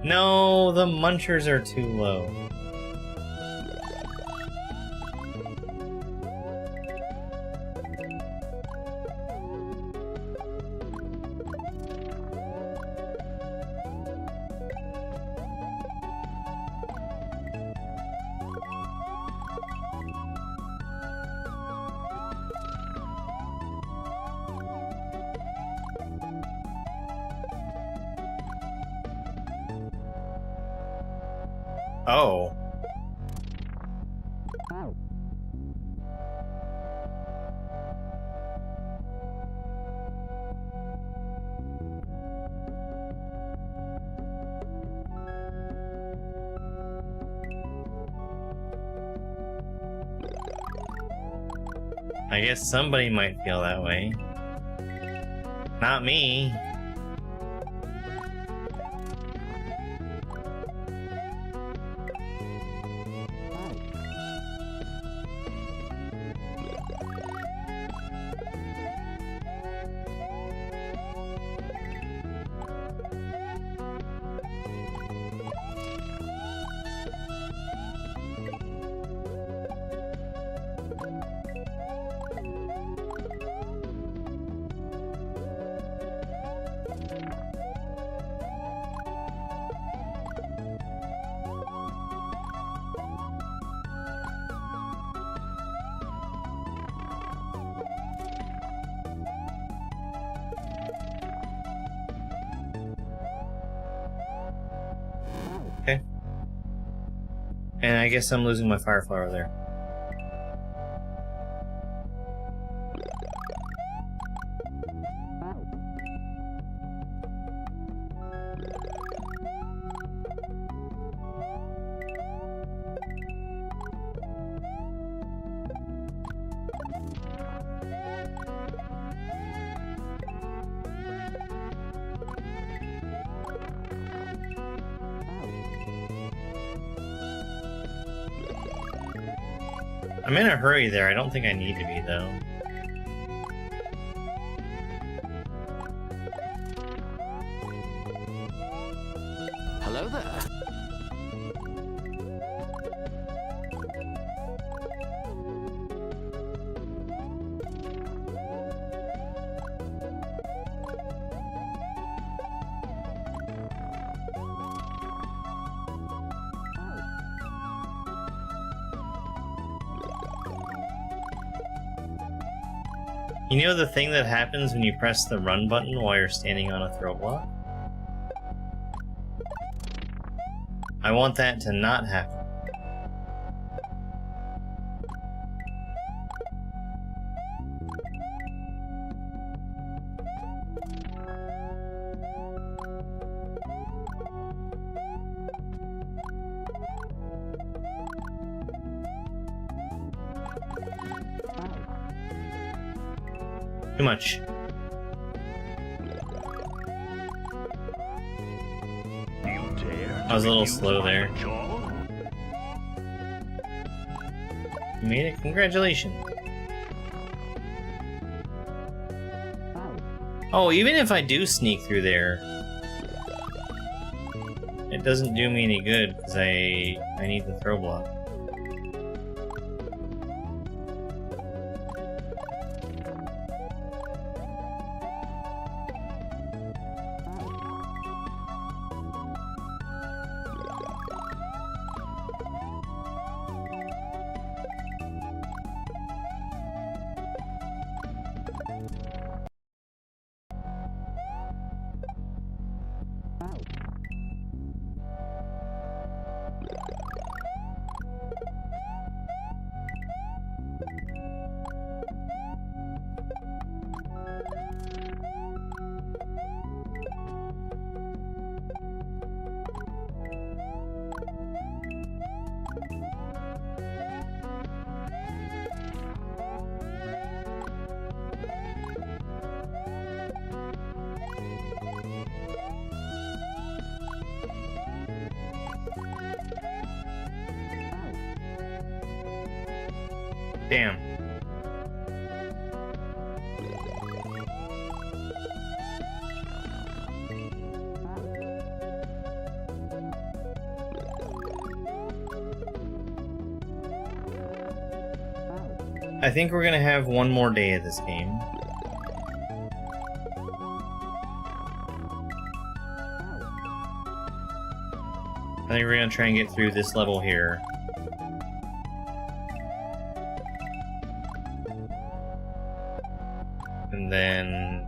No, the munchers are too low. Oh. I guess somebody might feel that way. Not me. Okay. And I guess I'm losing my fire flower there. I'm in a hurry there. I don't think I need to be, though. Hello there. You know the thing that happens when you press the run button while you're standing on a throw block? I want that to not happen. Too much. I was a little slow there. You made it? Congratulations. Oh, even if I do sneak through there, it doesn't do me any good because I need the throw block. Damn. I think we're gonna have one more day of this game. I think we're gonna try and get through this level here. And then...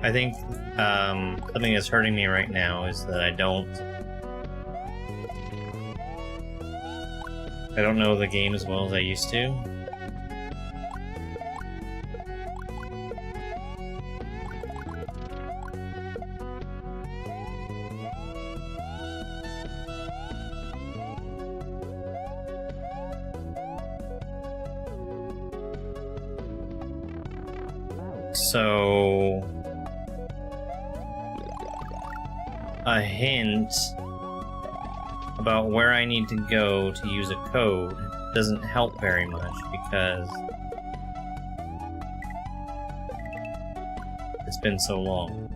I think something that's hurting me right now is that I don't know the game as well as I used to. So, a hint about where I need to go to use a code doesn't help very much because it's been so long.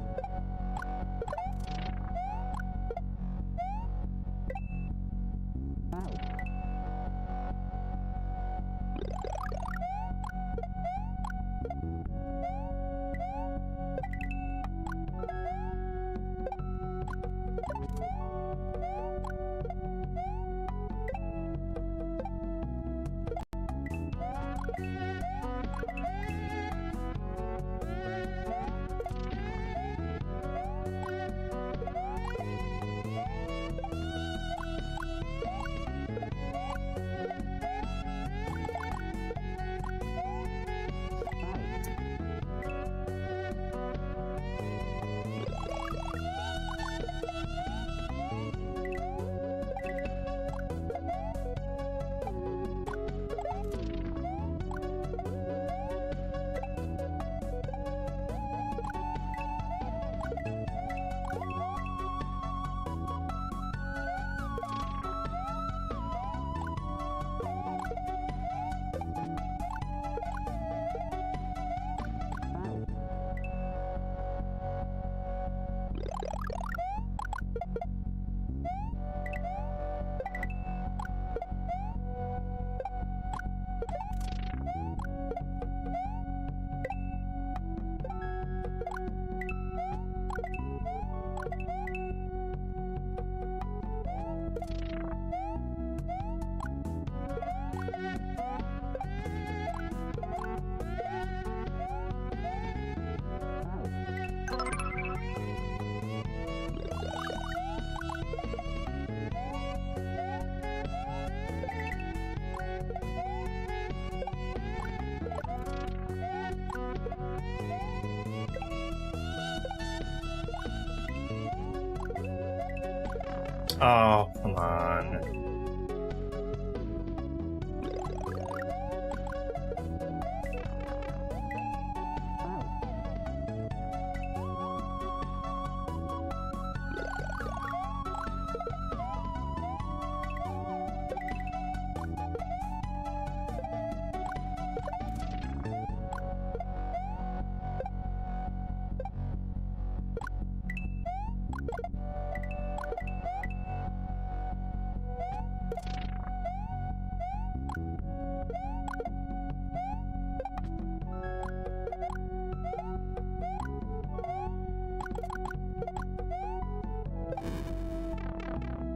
Oh, come on.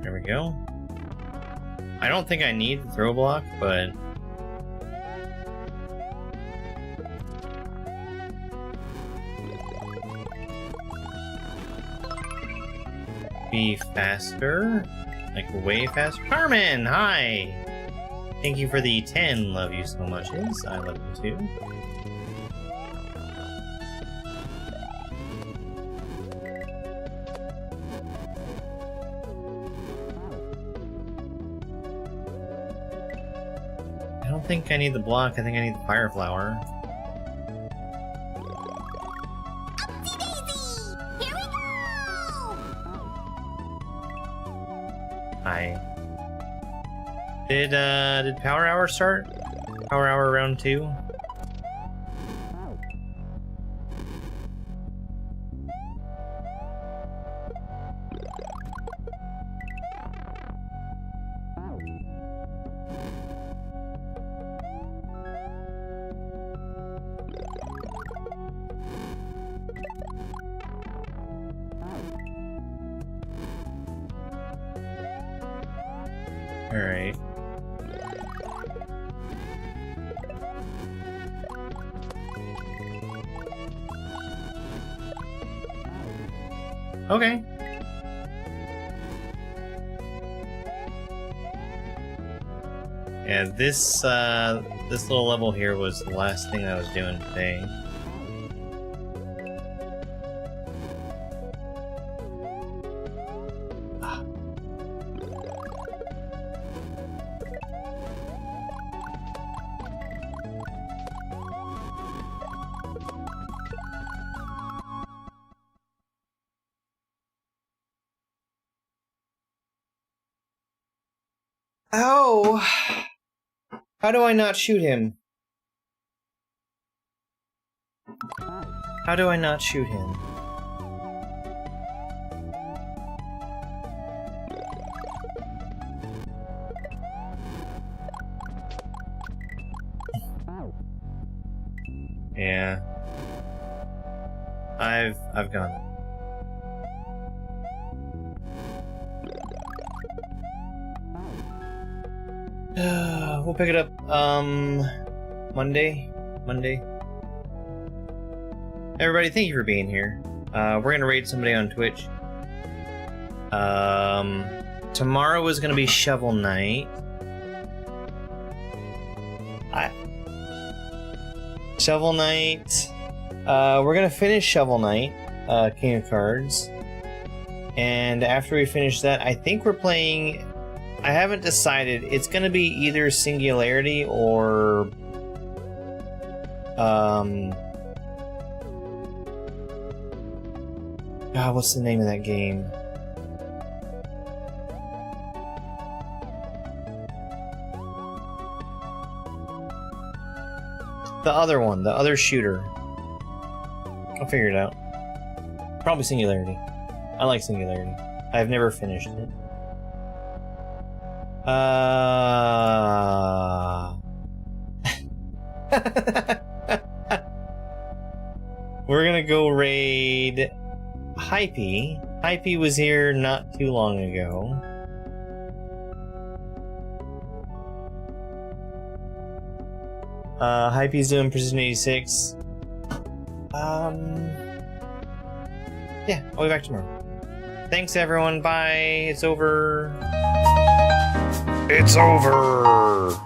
There we go. I don't think I need the throw block, but... be faster? Like, way faster? Carmen, hi! Thank you for the 10, love you so much. I love you too. I don't think I need the block, I think I need the fire flower. Upsy daisy! Here we go! Hi. Did Power Hour start? Power Hour round 2? Alright. Okay. Yeah, this little level here was the last thing I was doing today. Ow! How do I not shoot him? How do I not shoot him? Yeah. I've gone. We'll pick it up, Monday? Everybody, thank you for being here. We're gonna raid somebody on Twitch. Tomorrow is gonna be Shovel Knight. Shovel Knight. We're gonna finish Shovel Knight, King of Cards. And after we finish that, I think we're playing... I haven't decided. It's gonna be either Singularity or... God, what's the name of that game? The other one, the other shooter. I'll figure it out. Probably Singularity. I like Singularity. I've never finished it. We're gonna go raid Hypey. Hypey was here not too long ago. Hypey's doing Precision 86. Yeah, I'll be back tomorrow. Thanks everyone, bye. It's over. It's over.